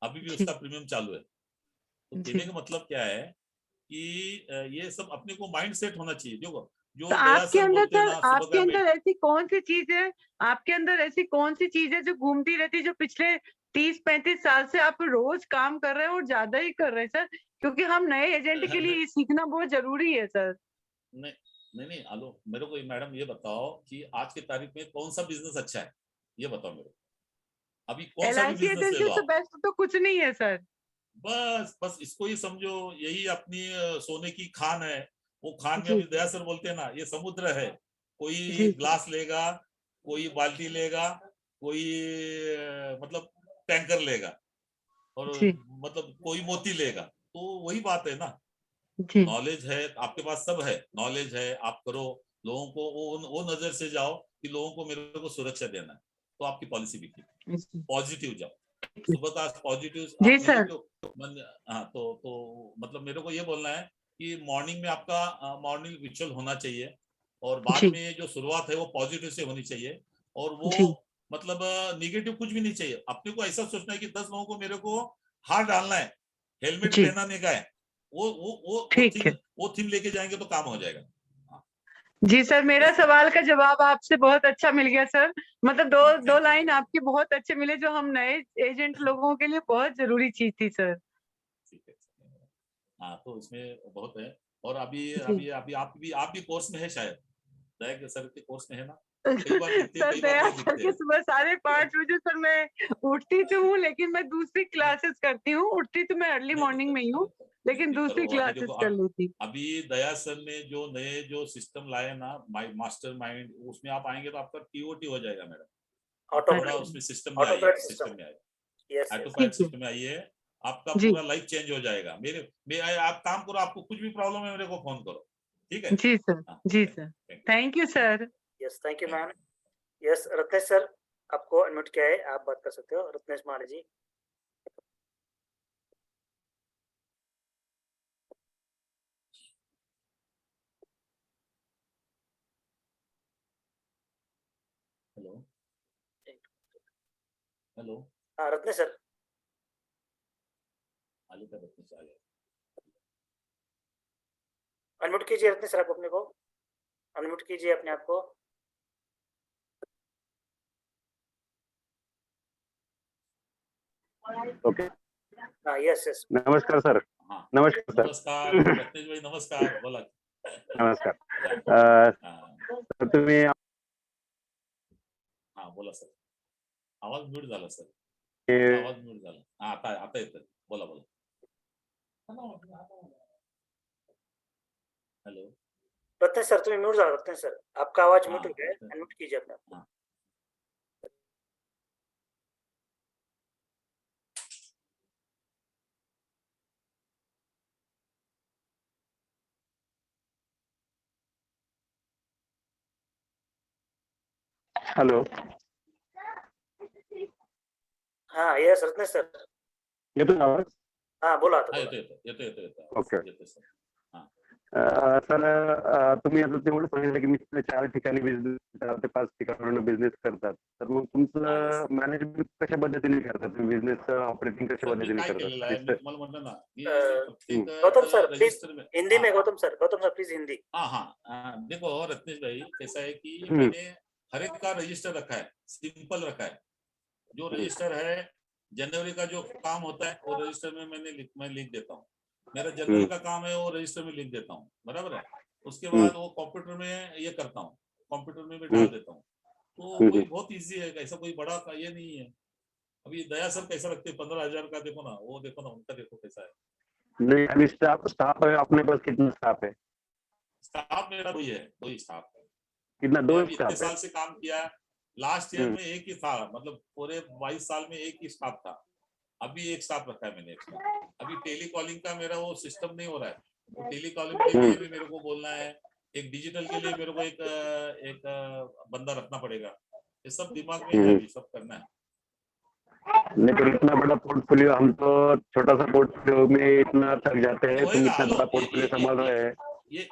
अभी भी जी। उसका प्रीमियम चालू है। तो कहने जी। का मतलब क्या है कि ये सब अपने को माइंड सेट होना चाहिए। देखो तो जो दया आपके सर अंदर बोलते हैं सर, ना, सुबह आपके का अंदर ऐसी कौन सी चीज है, आपके अंदर ऐसी कौन सी चीज है जो घूमती रहती है, जो पिछले 30-35 साल से आप रोज काम कर रहे हैं और ज्यादा ही कर रहे हैं सर? क्योंकि हम नए एजेंट के लिए नहीं ये सीखना बहुत जरूरी है सर। नहीं नहीं नहीं, आलो मेरे को मैडम ये बताओ कि आज की तारीख में कौन सा बिजनेस अच्छा है, ये बताओ मेरे को। अभी कौन सा भी LIC बिजनेस ले एजेंसी लो से आप, बेस्ट तो कुछ नहीं है सर। बस बस इसको ही समझो, यही अपनी सोने की खान है। वो खान में जी। अभी दया सर बोलते हैं ना, ये समुद्र है। कोई जी। ग्लास लेगा, कोई बाल्टी लेगा, कोई मतलब टैंकर लेगा, और जी। मतलब कोई मोती लेगा। तो वही बात है ना, जी। नॉलेज है आपके पास, सब है, नॉलेज है, आप करो। लोगों को वो नजर से जाओ कि लोगों को मेरे को सुरक्षा देना है, तो आपकी पॉलिसी बिकी। जी। पॉजिटिव जाओ, सुबह का पॉजिटिव जी आप सर। नेगेटिव मन। हाँ तो मतलब मेरे को ये बोलना है कि मॉर्निंग में आपका मॉर्निंग रिचुअल होना चाहिए, और बाद जी। में जो शुरुआत है वो पॉजिटिव से होनी चाहिए। और वो जी। मतलब निगेटिव कुछ भी नहीं चाहिए। अपने को ऐसा सोचना है कि 10 लोगों को मेरे को हाथ डालना है, हेलमेट जी। पहनाने का है। ठीक है। वो थीम लेके जाएंगे तो काम हो जाएगा। जी सर, मेरा सवाल का जवाब आपसे बहुत अच्छा मिल गया सर। मतलब दो हाँ, दो थैंक यू। लाइन आपकी बहुत अच्छे मिले, जो हम नए एजेंट लोगों के लिए बहुत जरूरी चीज थी सर। ठीक है। हाँ तो इसमें बहुत है। और अभी जी। अभी अभी आप भी कोर्स में है शायद, दया सर के कोर्स में है ना। कई बार दिखते हैं, सर कई बार दया नहीं सर दिखते के हैं। सुबह 5:30 सर मैं उठती तो हूँ, लेकिन मैं दूसरी क्लासेस करती हूँ। उठती तो मैं अर्ली नहीं नहीं मॉर्निंग में ही हूँ, नहीं लेकिन नहीं करो। दूसरी अभी देखो क्लासेस कर लेती। अभी दया सर ने जो नए जो सिस्टम लाए ना, मास्टर माइंड, उसमें आप आएंगे तो आपका टीओटी हो जाएगा मैडम। आप थोड़ा ऑटोमेटिक, उसमें सिस्टम में आइए, ऑटोपैड सिस्टम। सिस्टम में आइए, यस ऑटो यस। पायलट ठीक है। सिस्टम में आइए। आपका जी। पूरा लाइफ चेंज हो जाएगा। आप काम करो, आपको कुछ भी प्रॉब्लम है मेरे को फोन करो, ठीक है। जी सर। हाँ जी thank sir. You, thank you sir. Yes, thank you thank ma'am. Yes, Ratnesh sir, आपको अनम्यूट किया है, आप बात कर सकते हो। रत्नेश माली जी। Hello hello. हाँ रत्नेश सर। आलू का रत्न से आ गया। अनम्यूट कीजिए रत्नेश सर, आप अपने को अनम्यूट कीजिए अपने आप को। ओके। हाँ यस यस। नमस्कार सर. हाँ नमस्कार सर. नमस्कार रत्नेश भाई, नमस्कार, बोला। नमस्कार. हाँ तुम्ही हाँ बोला सर. आवाज म्यूट झाला सर, आपला आवाज म्यूट झाला. हा आता येतोय, बोला बोला. हेलो. रत्नेश सर तुम्हें म्यूट झाला, रत्नेश सर आपका आवाज म्यूट हो हाँ गया है, अनम्यूट कीजिए अपने आप को। हाँ. हॅलो. हाँ यस रत्नेश सर। येतो आवाज? हाँ बोला आता हाँ बोला। येतो येतो येतो येतो ओके. येतो सर. हाँ सर तुम्ही आता तेवढं सांगितलं की मी 4 ठिकाणी बिझनेस 4 ते 5 ठिकाणी बिझनेस करतात. तर मग तुमचं मॅनेजमेंट कशा पद्धतीने करतात? तुम्ही बिझनेस ऑपरेटिंग कशा सर मी पद्धतीने काय करतात? केलेलं आहे, मी तुम्हाला म्हटलं ना, मी गौतम प्रत्येक सर प्लीज रजिस्टर में हिंदी में हाँ गौतम सर प्लीज हिंदी. देखो रत्नेश भाई, कैसा है कि हम्म, मैंने हर एक का रजिस्टर रखा है, सिंपल रखा है. जो रजिस्टर है जनवरी का जो काम होता है वो रजिस्टर में मैं लिख देता हूँ. मेरा जनवरी का काम है वो रजिस्टर में लिख देता हूँ, बराबर है. उसके बाद वो कंप्यूटर में ये करता हूँ, कंप्यूटर में भी डाल देता हूँ. तो कोई बहुत इजी है, ऐसा कोई बड़ा ये नहीं है. अभी दया सर कैसा रखते हैं 15,000 का, देखो ना वो, देखो ना उनका, देखो कैसा है. नहीं अभी स्टाफ है अपने पास, कितना स्टाफ है? स्टाफ मेरा दो ही स्टाफ है. कितना? मैं 2 अभी इतने स्टाफ है? साल से काम किया, लास्ट ईयर में एक ही था, मतलब पूरे 22 साल में एक ही स्टाफ था. अभी एक स्टाफ रखा है मैंने एक्स्ट्रा. अभी टेली कॉलिंग का मेरा वो सिस्टम नहीं हो रहा है, तो टेली कॉलिंग के लिए भी मेरे को बोलना है. एक डिजिटल के लिए मेरे को एक बंदा रखना पड़ेगा. ये सब दिमाग में है, अभी सब करना है. नहीं तो इतना बड़ा पोर्टफोलियो, हम तो छोटा सा पोर्टफोलियो में इतना थक जाते हैं. तुम होएगा, इतना हेलो, बड़ा पोर्टफोलियो संभाल रहे हैं. ये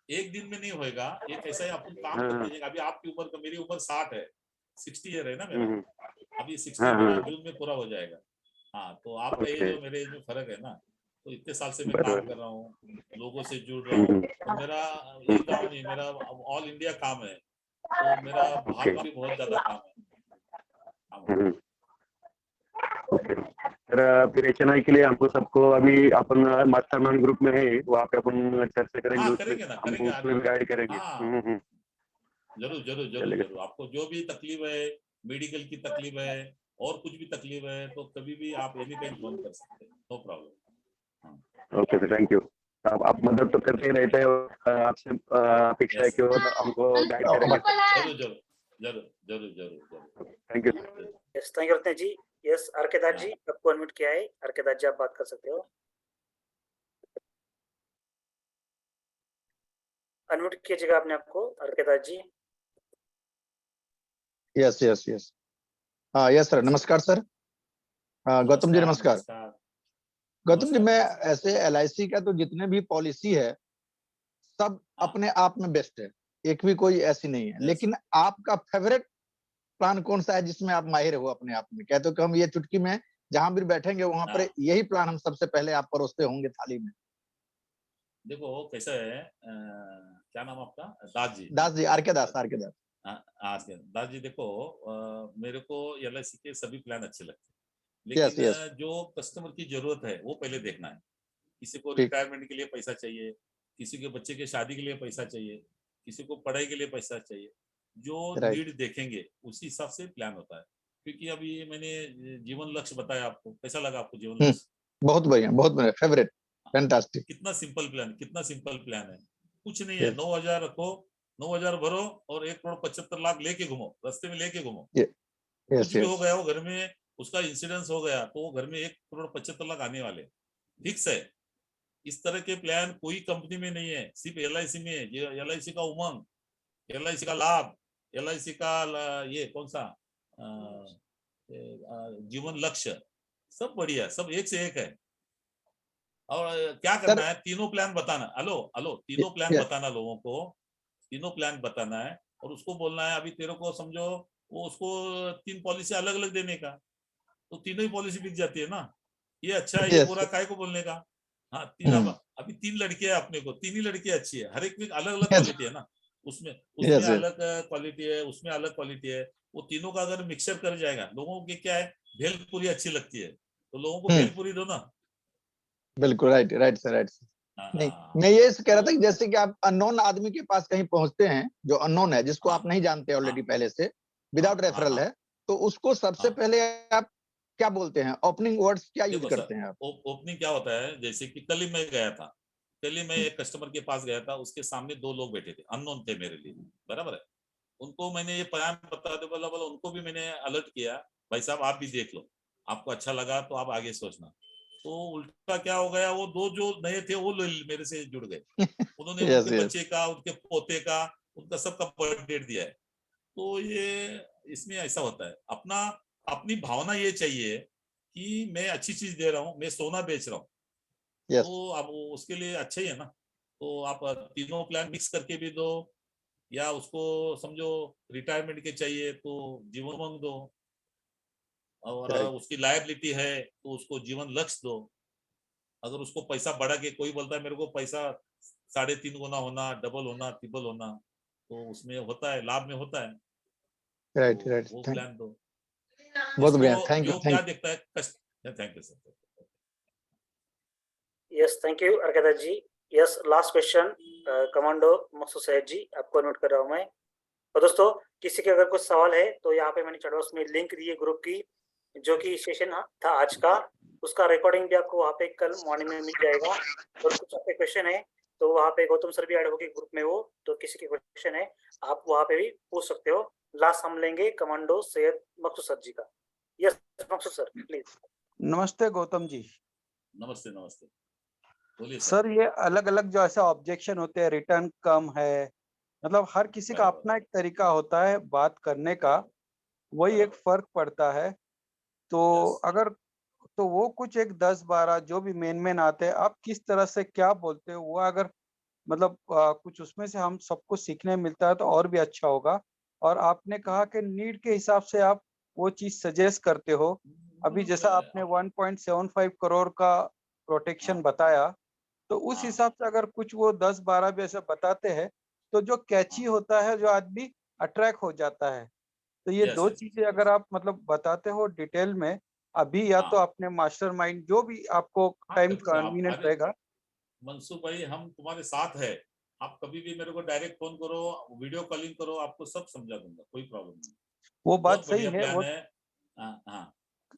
एक दिन में नहीं होएगा. ये कैसा है, अपन काम हाँ, करते हैं. अभी आपकी उम्र, मेरी उम्र 60 है, 60 ईयर है ना मेरा. हम्म, अभी 60 हाँ, मेरा हाँ. जून में पूरा हो जाएगा. हाँ, तो आपका एज ओके, और मेरे एज में फर्क है ना. तो इतने साल से मैं काम बराबर. कर रहा हूँ, लोगों से जुड़ रहा हूँ. तो मेरा एक गाँव नहीं, मेरा ऑल इंडिया काम है. तो मेरा बाहर ओके, का भी बहुत ज्यादा काम है. हम्म, ओके. तर फिर HNI के लिए हमको सबको अभी अपन मास्टरमाइंड ग्रुप में है, वहाँ पे अपन चर्चा करेंगे. हाँ उसमें करेंगे ना, हमको करेंगे उसमें आगे. भी गाइड करेंगे. हाँ जरूर जरूर जरूर चलेगा. जरूर. आपको जो भी तकलीफ है, मेडिकल की तकलीफ है और कुछ भी तकलीफ है, तो कभी भी आप एनी टाइम फोन कर सकते हैं, no problem. Okay sir, thank you. आप मदद तो करते ही रहते हैं. आपसे अपेक्षा है कि वो हमको गाइड करेंगे. जरूर जरूर जरूर जरूर जरूर जरूर. Thank you. Yes thank you Ratnesh ji. Yes RK Das ji आपको अनम्यूट किया है. आरके दास जी आप बात कर सकते हो. अनम्यूट कीजिएगा आपने आपको, RK Das ji. Yes yes yes. हाँ यस सर, नमस्कार सर. गौतम जी नमस्कार. गौतम जी, मैं ऐसे LIC का तो जितने भी पॉलिसी है सब अपने आप में बेस्ट है, एक भी कोई ऐसी नहीं है. लेकिन आपका फेवरेट प्लान कौन सा है जिसमें आप माहिर हो अपने आप में? कहते हो कि हम ये चुटकी में जहां भी बैठेंगे वहां पर यही प्लान हम सबसे पहले आप परोसते होंगे थाली में. देखो कैसा है, क्या नाम आपका? दास जी. दास जी, आरके दास. दास जी देखो, मेरे को LIC के सभी प्लान अच्छे लगते हैं, यस लेकिन यस. जो कस्टमर की जरूरत है वो पहले देखना है. किसी को ठीक. रिटायरमेंट के लिए पैसा चाहिए, किसी के बच्चे के शादी के लिए पैसा चाहिए, किसी को पढ़ाई के लिए पैसा चाहिए. जो राइट. नीड देखेंगे उसी हिसाब से प्लान होता है. क्योंकि अभी मैंने जीवन लक्ष्य बताया आपको, कैसा लगा आपको जीवन लक्ष्य? बहुत बढ़िया फेवरेट, फैंटास्टिक. कितना सिंपल प्लान है. कुछ नहीं है. Yes. 9,000 रखो, 9,000 भरो और 1,75,00,000 लेके घूमो, रास्ते में लेके घूमो. Yes, कुछ भी हो yes. गया हो घर में, उसका इंसिडेंस हो गया तो वो घर में 1,75,00,000 आने वाले फिक्स है. इस तरह के प्लान कोई कंपनी में नहीं है, सिर्फ LIC में है. ये LIC का उमंग, LIC का लाभ, LIC का ये कौन सा जीवन लक्ष्य, सब बढ़िया, सब एक से एक है. और क्या करना है, तीनों प्लान बताना. हेलो तीनों प्लान बताना लोगों को, तीनों प्लान बताना है. और उसको बोलना है अभी तेरे को समझो वो उसको 3 पॉलिसी अलग अलग देने का, तो तीनों ही पॉलिसी बिक जाती है ना. ये अच्छा है, ये बुरा, काय को बोलने का. हाँ, तीन अभी 3 लड़कियां है अपने को, 3 ही लड़कियां अच्छी है. हर एक में अलग अलग क्वालिटी है ना. उसमें अलग क्वालिटी है, उसमें अलग क्वालिटी है. वो तीनों का अगर मिक्सचर कर जाएगा, लोगों की क्या है, भेलपूरी अच्छी लगती है तो लोगों को भेलपूरी दो ना. बिल्कुल राइट सर. नहीं, मैं ये कह रहा था कि जैसे कि आप अननोन आदमी के पास कहीं पहुंचते हैं, जो अननोन है, जिसको आप नहीं जानते ऑलरेडी पहले से, विदाउट रेफरल है, तो उसको सबसे पहले आप क्या बोलते हैं, ओपनिंग वर्ड्स क्या यूज करते हैं आप? ओपनिंग क्या होता है, जैसे कि कल ही मैं गया था, कल ही मैं एक कस्टमर के पास गया था, उसके सामने 2 लोग बैठे थे, अननोन थे मेरे लिए, बराबर है. उनको मैंने ये प्लान बता दे बोला, उनको भी मैंने अलर्ट किया, भाई साहब आप भी देख लो, आपको अच्छा लगा तो आप आगे सोचना. तो उल्टा क्या हो गया, वो 2 जो नए थे वो मेरे से जुड़ गए. उन्होंने उनके बच्चे का, उनके पोते का, उनका सबका बर्थ डेट दिया है. तो ये इसमें ऐसा होता है, अपनी भावना ये चाहिए कि मैं अच्छी चीज दे रहा हूँ, मैं सोना बेच रहा हूँ. तो अब उसके लिए अच्छा ही है ना. तो आप तीनों प्लान मिक्स करके भी दो, या उसको समझो रिटायरमेंट के चाहिए तो जीवन उमंग दो, और Right. उसकी लायबिलिटी है तो उसको जीवन लक्ष्य दो। अगर उसको पैसा बढ़ा के, कोई बोलता है मेरे को पैसा 3.5 गुना होना, डबल होना, ट्रिपल होना, तो उसमें होता है, लाभ में होता है, Right. तो Right. वो Thank. प्लान दो। बहुत बढ़िया, इसको थैंक यू, जो थैंक क्या देखता है कस्ट। Thank you sir. Yes, thank you Arkada ji. Yes, last question commando Maqsood Syed ji, आपको नोट कर रहा हूँ मैं। तो दोस्तों, किसी के अगर कुछ सवाल है तो यहाँ पे मैंने चैट बॉक्स में लिंक दी है ग्रुप की, जो कि सेशन था आज का, उसका रिकॉर्डिंग भी आपको वहाँ पे कल मॉर्निंग में मिल जाएगा। और कुछ आपके क्वेश्चन है तो वहाँ पे गौतम सर भी ऐड होगी ग्रुप में, वो तो किसी के क्वेश्चन है आप वहाँ पे भी पूछ सकते हो। लास्ट हम लेंगे कमांडो सैयद मकसूद सर जी का। Yes Maqsood sir please. नमस्ते गौतम जी। नमस्ते नमस्ते, बोलिए सर, ये अलग अलग जो ऐसे ऑब्जेक्शन होते हैं, रिटर्न कम है, मतलब हर किसी का अपना एक तरीका होता है बात करने का, वही एक फर्क पड़ता है। तो अगर तो वो कुछ एक 10-12 जो भी मेन आते हैं, आप किस तरह से क्या बोलते हो, वो अगर मतलब कुछ उसमें से हम सबको सीखने मिलता है तो और भी अच्छा होगा। और आपने कहा कि नीड के हिसाब से आप वो चीज सजेस्ट करते हो। अभी जैसा आपने 1.75 करोड़ का प्रोटेक्शन बताया, तो उस हिसाब से अगर कुछ वो 10-12 भी ऐसे बताते हैं, तो जो कैची होता है, जो आदमी अट्रैक्ट हो जाता है। तो ये दो चीजें अगर आप मतलब बताते हो डिटेल में अभी, या तो अपने मास्टरमाइंड जो भी आपको टाइम कन्वीनियंट रहेगा। मनसूब भाई, हम तुम्हारे साथ है, आप कभी भी मेरे को डायरेक्ट फोन करो, वीडियो कॉलिंग करो, आपको सब समझा दूंगा, कोई प्रॉब्लम नहीं। वो बात बहुत सही बढ़िया है, प्लान वो है। हाँ हाँ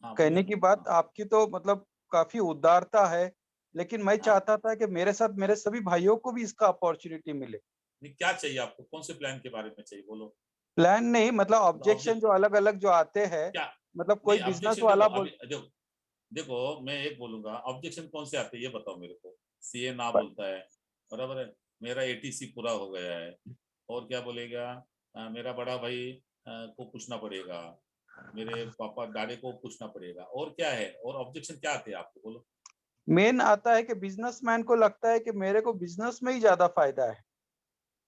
हाँ, कहने बोलिए। की बात आपकी तो मतलब काफी उदारता है, लेकिन मैं चाहता था कि मेरे साथ मेरे सभी भाइयों को भी इसका अपॉर्चुनिटी मिले। नहीं, क्या चाहिए आपको, कौन से प्लान के बारे में चाहिए, बोलो। प्लान नहीं, मतलब ऑब्जेक्शन जो अलग अलग जो आते हैं, क्या मतलब कोई नहीं, बिजनेस ऑब्जेक्शन देखो, वाला अभी देखो देखो, मैं एक बोलूंगा, ऑब्जेक्शन कौन से आते हैं ये बताओ मेरे को। सीए ना बोलता है, बराबर है, मेरा एटीसी पूरा हो गया है, और क्या बोलेगा, मेरा बड़ा भाई को पूछना पड़ेगा, मेरे पापा दादे को पूछना पड़ेगा, और क्या है, और ऑब्जेक्शन क्या आते हैं आपको, बोलो। मेन आता है कि बिजनेसमैन को लगता है कि मेरे को बिजनेस में ही ज्यादा फायदा है,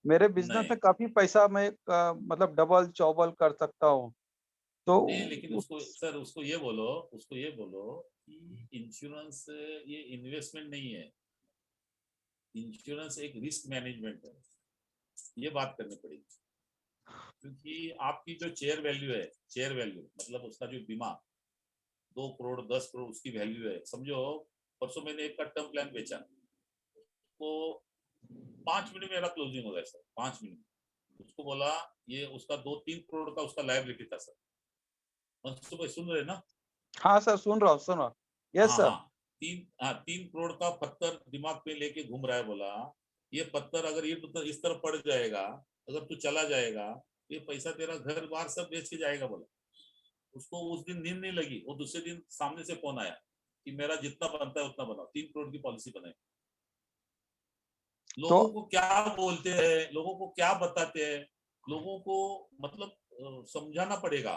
मेरे बिजनेस नहीं में काफी पैसा मैं मतलब डबल चौबल कर सकता हूँ। तो नहीं, लेकिन उसको सर, उसको ये बोलो कि इंश्योरेंस ये इन्वेस्टमेंट नहीं है, इंश्योरेंस एक रिस्क मैनेजमेंट है, ये बात करनी पड़ेगी। क्योंकि आपकी जो शेयर वैल्यू है, शेयर वैल्यू मतलब उसका जो बीमा 2 करोड़ 10 करोड़ उसकी वैल्यू है, समझो। परसों मैंने एक का टर्म प्लान बेचा, तो 5 मिनट में मेरा क्लोजिंग हो गया सर, 5 मिनट। उसको बोला, ये उसका 2-3 करोड़ का उसका लायबिलिटी था सर। मनसुख भाई सुन रहे ना? हाँ सर, सुन रहा हूँ। यस हाँ सर। हाँ, 3 करोड़ का पत्थर दिमाग पे लेके घूम रहा है, बोला ये पत्थर अगर ये पत्थर इस तरफ पड़ जाएगा, अगर तू चला जाएगा, ये पैसा तेरा घर बार सब बेच के जाएगा, बोला। उसको उस दिन नींद नहीं लगी, वो दूसरे दिन सामने से फोन आया कि मेरा जितना बनता है उतना बनाओ, 3 करोड़ की पॉलिसी बनाई। लोगों को क्या बोलते हैं, लोगों को क्या बताते हैं, लोगों को मतलब समझाना पड़ेगा।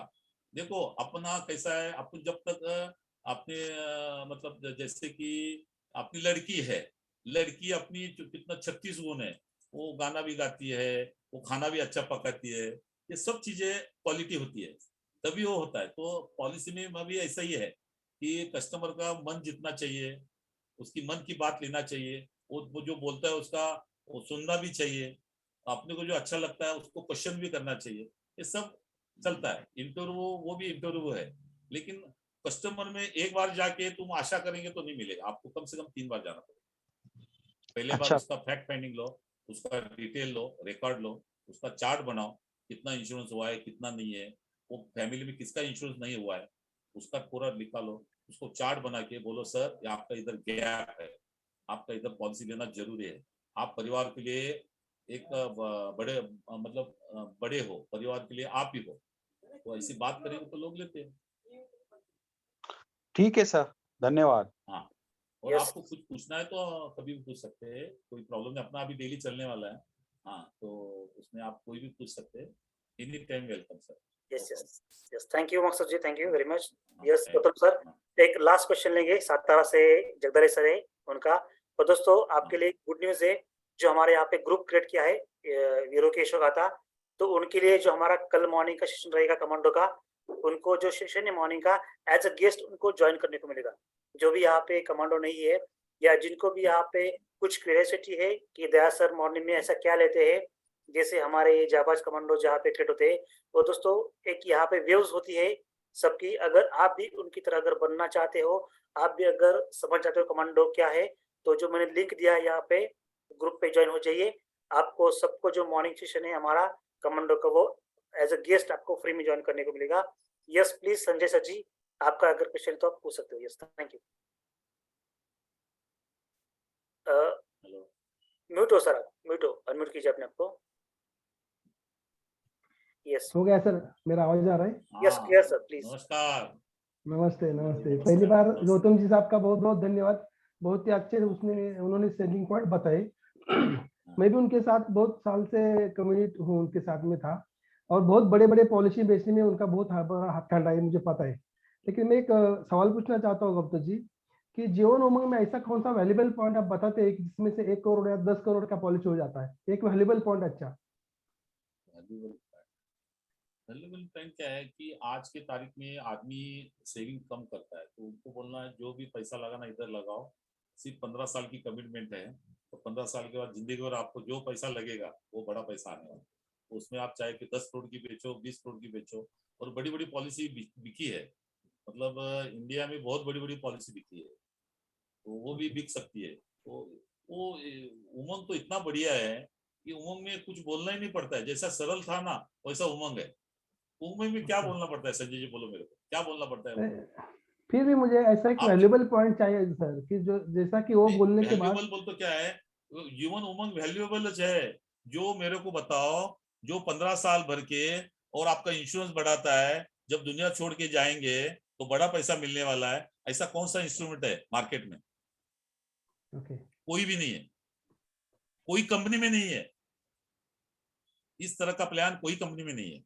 देखो अपना कैसा है, अपन जब तक अपने मतलब जैसे कि अपनी लड़की है, लड़की अपनी जो कितना 36 गुण है, वो गाना भी गाती है, वो खाना भी अच्छा पकाती है, ये सब चीजें क्वालिटी होती है, तभी वो होता है। तो पॉलिसी में भी ऐसा ही है कि कस्टमर का मन जितना चाहिए, उसकी मन की बात लेना चाहिए, वो जो बोलता है उसका वो सुनना भी चाहिए, अपने को जो अच्छा लगता है उसको क्वेश्चन भी करना चाहिए, ये सब चलता है। इंटरव्यू वो भी इंटरव्यू है, लेकिन कस्टमर में एक बार जाके तुम आशा करेंगे तो नहीं मिलेगा, आपको कम से कम 3 बार जाना पड़ेगा। पहले बार अच्छा। उसका फैक्ट फाइंडिंग लो, उसका डिटेल लो, रिकॉर्ड लो, उसका चार्ट बनाओ, कितना इंश्योरेंस हुआ है कितना नहीं है, वो फैमिली में किसका इंश्योरेंस नहीं हुआ है उसका पूरा निकालो, उसको चार्ट बना के बोलो सर ये आपका इधर गैप है, आपका इधर पॉलिसी लेना जरूरी है, आप परिवार के लिए एक बड़े मतलब बड़े हो, परिवार के लिए आप ही हो, तो ऐसी बात करेंगे तो लोग लेते हैं। ठीक है सर, धन्यवाद। हाँ, और Yes. आपको कुछ पूछना है तो कभी भी पूछ सकते हैं, कोई प्रॉब्लम नहीं, अपना अभी डेली चलने वाला है। हाँ, तो उसमें आप कोई भी पूछ सकते हैं, any time welcome sir. Yes, thank you Maqsood ji, thank you very much. हाँ, यस गौतम सर, एक लास्ट क्वेश्चन लेंगे, सातारा से जगदारी सर है उनका। तो दोस्तों आपके लिए गुड न्यूज है, जो हमारे यहाँ पे ग्रुप क्रिएट किया है वीरो के शो का था, तो उनके लिए जो हमारा कल मॉर्निंग का सेशन रहेगा कमांडो का, उनको जो सेशन है मॉर्निंग का एज अ गेस्ट उनको ज्वाइन करने को मिलेगा। जो भी यहाँ पे कमांडो नहीं है या जिनको भी यहाँ पे कुछ क्यूरियोसिटी है कि दया सर मॉर्निंग में ऐसा क्या लेते हैं, जैसे हमारे जाबाज कमांडो जहाँ पे क्रिएट होते हैं, वो दोस्तों एक यहाँ पे वेव्स होती है सबकी। अगर आप भी उनकी तरह अगर बनना चाहते हो, आप भी अगर समझ चाहते हो कमांडो क्या है, तो जो मैंने लिंक दिया है यहाँ पे ग्रुप पे ज्वाइन हो जाइए। आपको सबको जो मॉर्निंग सेशन है हमारा कमांडो का, वो एज अ गेस्ट आपको फ्री में ज्वाइन करने को मिलेगा। यस प्लीज संजय सर जी, आपका अगर क्वेश्चन तो आप पूछ सकते हो। Yes thank you. म्यूट हो सर, आप म्यूट हो, अनम्यूट कीजिए अपने आपको। यस हो गया सर, मेरा आवाज आ रहा है? Yes clear sir, please. नमस्कार। नमस्ते नमस्ते। नमस्कार, पहली बार नमस्ते। गौतम जी साहब का बहुत बहुत धन्यवाद, बहुत ही अच्छे उन्होंने सेलिंग पॉइंट बताए। मैं भी उनके साथ बहुत साल से कम्युनिट हूँ, उनके साथ में था, और बहुत बड़े बड़े पॉलिसी बेचने में उनका बहुत बड़ा हाथ खंडा है, मुझे पता है। लेकिन मैं एक सवाल पूछना चाहता हूँ गौतम जी कि जीवन उमंग में ऐसा कौन सा वैल्यूएबल पॉइंट आप बताते हैं जिसमें से 1 करोड़ या 10 करोड़ का पॉलिसी हो जाता है? एक वैल्यूएबल पॉइंट। अच्छा, वैल्यूएबल पॉइंट क्या है कि आज के तारीख में आदमी सेविंग कम करता है, तो उनको बोलना है जो भी पैसा लगाना इधर लगाओ, सिर्फ 15 साल की कमिटमेंट है, तो 15 साल के बाद जिंदगी भर आपको जो पैसा लगेगा वो बड़ा पैसा आने वाला है। तो उसमें आप चाहे कि 10 करोड़ की बेचो, 20 करोड़ की बेचो, और बड़ी बड़ी पॉलिसी बिकी है, मतलब इंडिया में बहुत बड़ी बड़ी पॉलिसी बिकी है, तो वो भी बिक सकती है। तो वो उमंग तो इतना बढ़िया है कि उमंग में कुछ बोलना ही नहीं पड़ता है, जैसा सरल था ना वैसा उमंग है। उमंग में क्या बोलना पड़ता है संजय जी, बोलो मेरे को, क्या बोलना पड़ता है? फिर भी मुझे ऐसा एक वैल्यूएबल पॉइंट चाहिए सर, कि जो जैसा कि वो बोलने के बाद वैल्यूएबल बोल तो क्या है, जीवन उमंग वैल्यूएबल है। जो मेरे को बताओ, जो 15 साल भर के और आपका इंश्योरेंस बढ़ाता है, जब दुनिया छोड़ के जाएंगे तो बड़ा पैसा मिलने वाला है, ऐसा कौन सा इंस्ट्रूमेंट है मार्केट में? कोई भी नहीं है, कोई कंपनी में नहीं है, इस तरह का प्लान कोई कंपनी में नहीं है।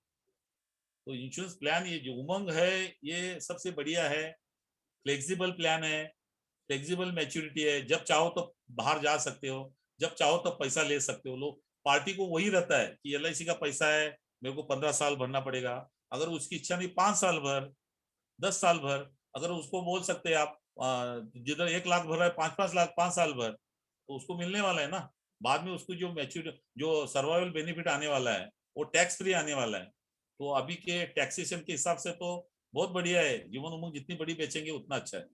तो इंश्योरेंस प्लान ये जो उमंग है ये सबसे बढ़िया है, फ्लेक्सिबल प्लान है, फ्लेक्सिबल मैच्योरिटी है, जब चाहो तो बाहर जा सकते हो, जब चाहो तो पैसा ले सकते हो। लोग पार्टी को वही रहता है कि LIC का पैसा है, मेरे को 15 साल भरना पड़ेगा। अगर उसकी इच्छा नहीं 5 साल भर, 10 साल भर, अगर उसको बोल सकते हैं आप जिधर 1 लाख भर रहा है 5-5 लाख 5 साल भर, तो उसको मिलने वाला है ना। बाद में उसको जो मैच्योर जो सर्वाइवल बेनिफिट आने वाला है वो टैक्स फ्री आने वाला है। तो अभी के टैक्सेशन के हिसाब से तो बहुत बढ़िया है, जीवन उमंग जितनी बड़ी बेचेंगे उतना अच्छा है।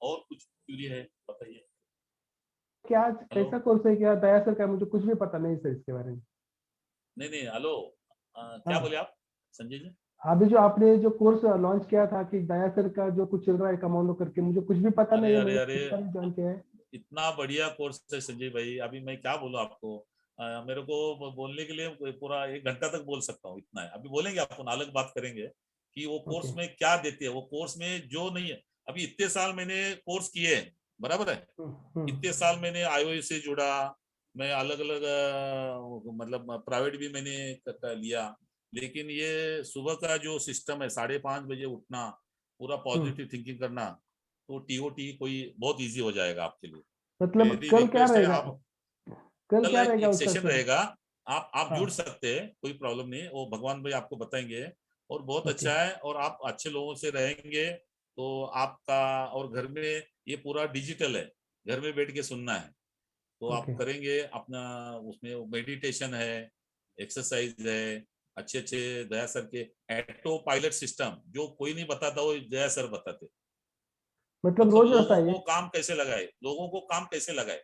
और कुछ क्यूरी है बताइए। क्या कैसा कोर्स है, क्या दया सर का? मुझे कुछ भी पता नहीं सर इसके बारे में। नहीं हेलो, क्या बोले आप संजय जी? अभी जो आपने जो कोर्स लॉन्च किया था कि दया सर का जो कुछ चल रहा है कमांडो करके, मुझे कुछ भी पता नहीं है। अरे ज्वाइन किया है। इतना बढ़िया कोर्स है संजय भाई, अभी मैं क्या बोलूं आपको, मेरे को बोलने के लिए पूरा 1 घंटा तक बोल सकता हूँ, इतना है। अभी बोलेंगे, अपन अलग बात करेंगे कि वो कोर्स में क्या देती है, वो कोर्स में जो नहीं है। अभी इतने साल मैंने कोर्स किए, बराबर है, इतने साल मैंने IOA से जुड़ा, मैं अलग अलग मतलब प्राइवेट भी मैंने लिया, लेकिन ये सुबह का जो सिस्टम है 5:30 बजे उठना, पूरा पॉजिटिव थिंकिंग करना, तो TOT कोई बहुत इजी हो जाएगा आपके लिए। मतलब कल क्या रहेगा? कल क्या रहेगा? एक सेशन रहेगा, आप जुड़ हाँ। सकते हैं, कोई प्रॉब्लम नहीं है, वो भगवान भाई आपको बताएंगे, और बहुत अच्छा है। और आप अच्छे लोगों से रहेंगे तो आपका, और घर में ये पूरा डिजिटल है, घर में बैठ के सुनना है, तो आप करेंगे अपना। उसमें मेडिटेशन है, एक्सरसाइज है, अच्छे अच्छे दया सर के ऑटो पायलट सिस्टम जो कोई नहीं बताता वो दया सर बताते। मतलब रोज रहता है लोगों को काम कैसे लगाए, लोगों को काम कैसे लगाए,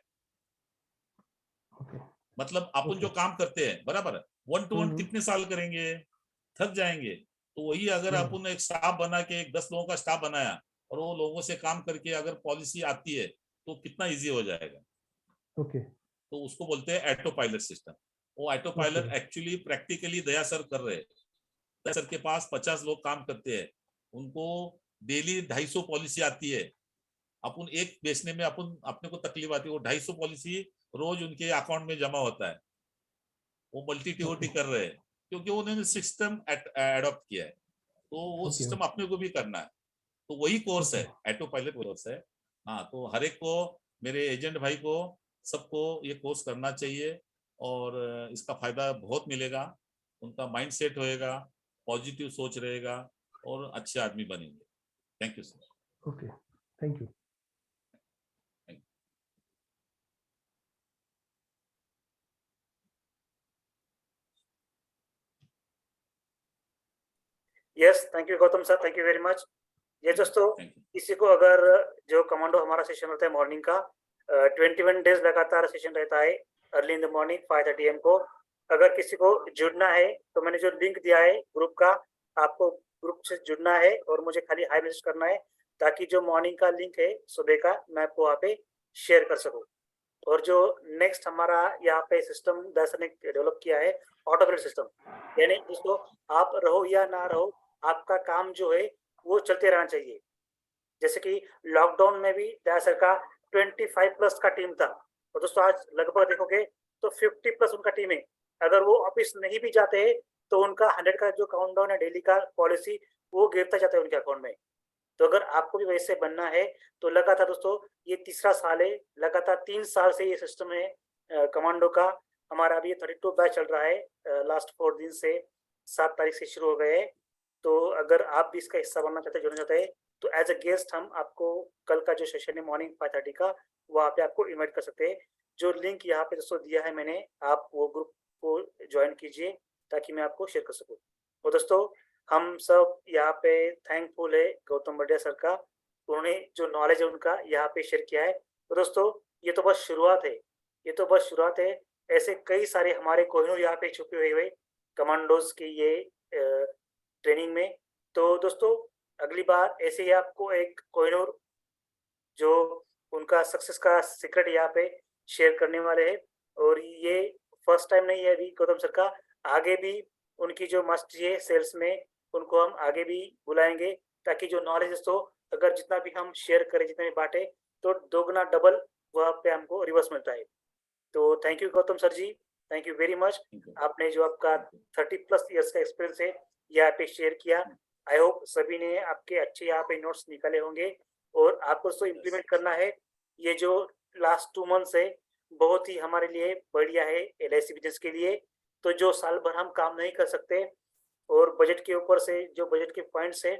मतलब अपन जो काम करते हैं बराबर है, 1 to 1 कितने साल करेंगे, थक जाएंगे। तो वही अगर अपन एक स्टाफ बना के, एक 10 लोगों का स्टाफ बनाया और वो लोगों से काम करके अगर पॉलिसी आती है तो कितना इजी हो जाएगा। तो उसको बोलते हैं ऑटो पायलट सिस्टम। वो ऑटो पायलट एक्चुअली प्रैक्टिकली दया सर कर रहे हैं। दया सर के पास 50 लोग काम करते हैं, उनको डेली 250 पॉलिसी आती है। अपन एक बेचने में अपन अपने को तकलीफ आती है, वो 250 पॉलिसी रोज उनके अकाउंट में जमा होता है। वो मल्टी TOT कर रहे हैं क्योंकि उन्होंने सिस्टम एडॉप्ट किया है, तो वो सिस्टम अपने को भी करना है। तो वही कोर्स है, ऑटो पायलट कोर्स है। हाँ, तो हर एक को, मेरे एजेंट भाई को, सबको ये कोर्स करना चाहिए और इसका फायदा बहुत मिलेगा। उनका माइंड सेट होएगा, पॉजिटिव सोच रहेगा और अच्छे आदमी बनेंगे। Thank you sir. Okay, thank you. Yes, thank you Gautam sir, thank you very much. ये दोस्तों, किसी को अगर जो कमांडो हमारा सेशन होता है मॉर्निंग का 21 डेज लगातार सेशन रहता है early in the morning 5:30 AM को। अगर किसी को जुड़ना है तो मैंने जो लिंक दिया है ग्रुप का, आपको ग्रुप से जुड़ना है और मुझे खाली हाई मैसेज करना है ताकि जो मॉर्निंग का लिंक है सुबह का मैं आपको वहाँ पे शेयर कर सकूँ। और जो नेक्स्ट हमारा यहाँ पे सिस्टम दर्शन ने डेवलप किया है ऑटोमेटेड सिस्टम, यानी दोस्तों आप रहो या ना रहो, आपका काम जो है वो चलते रहना चाहिए। जैसे कि लॉकडाउन में भी दयासर का 25+ का टीम था और दोस्तों आज लगभग देखोगे तो 50+ उनका टीम है। अगर वो ऑफिस नहीं भी जाते हैं तो उनका 100 का जो काउंटडाउन है डेली का पॉलिसी वो गिरता जाता है उनके अकाउंट में। तो अगर आपको भी वैसे बनना है तो लगातार दोस्तों ये तीसरा साल है, लगातार 3 साल से ये सिस्टम है कमांडो का। हमारा अभी 32 बैच चल रहा है, लास्ट 4 दिन से 7 तारीख से शुरू हो गए हैं। तो अगर आप भी इसका हिस्सा बनना चाहते हैं, जुड़ना चाहते हैं, तो एज अ गेस्ट हम आपको कल का जो सेशन है मॉर्निंग 5:30 का वहाँ पे आपको इनवाइट कर सकते हैं। जो लिंक यहाँ पे दोस्तों दिया है मैंने, आप वो ग्रुप को ज्वाइन कीजिए ताकि मैं आपको शेयर कर सकूँ। तो दोस्तों हम सब यहाँ पे थैंकफुल है गौतम बड़िया सर का, उन्होंने जो नॉलेज है उनका यहाँ पे शेयर किया है। तो दोस्तों ये तो बस शुरुआत है, ये तो बस शुरुआत है। ऐसे कई सारे हमारे कोहिनूर यहाँ पे छुपे हुए कमांडोज की ये ट्रेनिंग में। तो दोस्तों अगली बार ऐसे ही आपको एक कोहिनूर जो उनका सक्सेस का सीक्रेट यहाँ पे शेयर करने वाले हैं। और ये फर्स्ट टाइम नहीं है अभी गौतम सर का, आगे भी उनकी जो मास्टरी है सेल्स में उनको हम आगे भी बुलाएंगे ताकि जो नॉलेज है तो अगर जितना भी हम शेयर करें, जितना भी बांटे, तो दोगुना डबल वहाँ पे हमको रिवर्स मिलता है। तो thank you Gautam sir ji, thank you very much. आपने जो आपका 30+ इयर्स का एक्सपीरियंस है यहाँ पे शेयर किया। आई होप सभी ने आपके अच्छे यहाँ पे नोट्स निकाले होंगे और आपको उसको इम्प्लीमेंट करना है। ये जो लास्ट 2 मंथ्स है बहुत ही हमारे लिए बढ़िया है LIC बिजनेस के लिए। तो जो साल भर हम काम नहीं कर सकते और बजट के ऊपर से जो बजट के पॉइंट्स है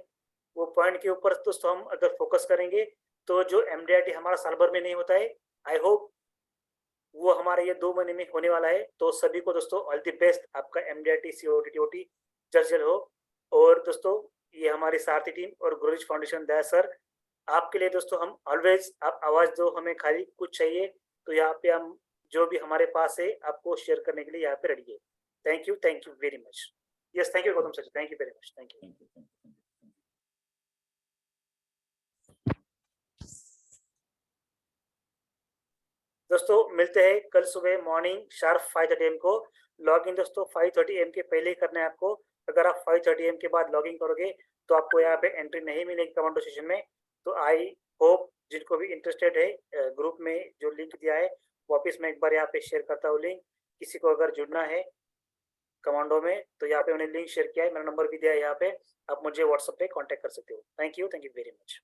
वो पॉइंट के ऊपर दोस्तों हम अगर फोकस करेंगे तो जो MDRT हमारा साल भर में नहीं होता है, आई होप वो हमारे ये 2 महीने में होने वाला है। तो सभी को दोस्तों ऑल द बेस्ट, आपका MDRT COT TOT जल्द हो। और दोस्तों ये हमारी सारथी टीम और गुरुजी फाउंडेशन दया सर आपके लिए दोस्तों हम ऑलवेज, आप आवाज दो हमें, खाली कुछ चाहिए तो यहाँ पे हम जो भी हमारे पास है आपको शेयर करने के लिए यहाँ पे रेडी है। Thank you very much. Yes, thank you Gautam sir, thank you very much, thank you. दोस्तों मिलते हैं कल सुबह मॉर्निंग शार्प 5:30 AM को। लॉग इन दोस्तों 5:30 AM के पहले ही करना है आपको। अगर आप 5:30 AM के बाद लॉग इन करोगे तो आपको यहाँ पे एंट्री नहीं मिलेगी कमांडो सेशन में। तो आई होप जिनको भी इंटरेस्टेड है ग्रुप में जो लिंक दिया है वापस मैं एक बार यहाँ पे शेयर करता हूँ लिंक। किसी को अगर जुड़ना है कमांडो में तो यहाँ पे मैंने लिंक शेयर किया है, मेरा नंबर भी दिया है यहाँ पे, आप मुझे व्हाट्सएप पे कांटेक्ट कर सकते हो। Thank you very much.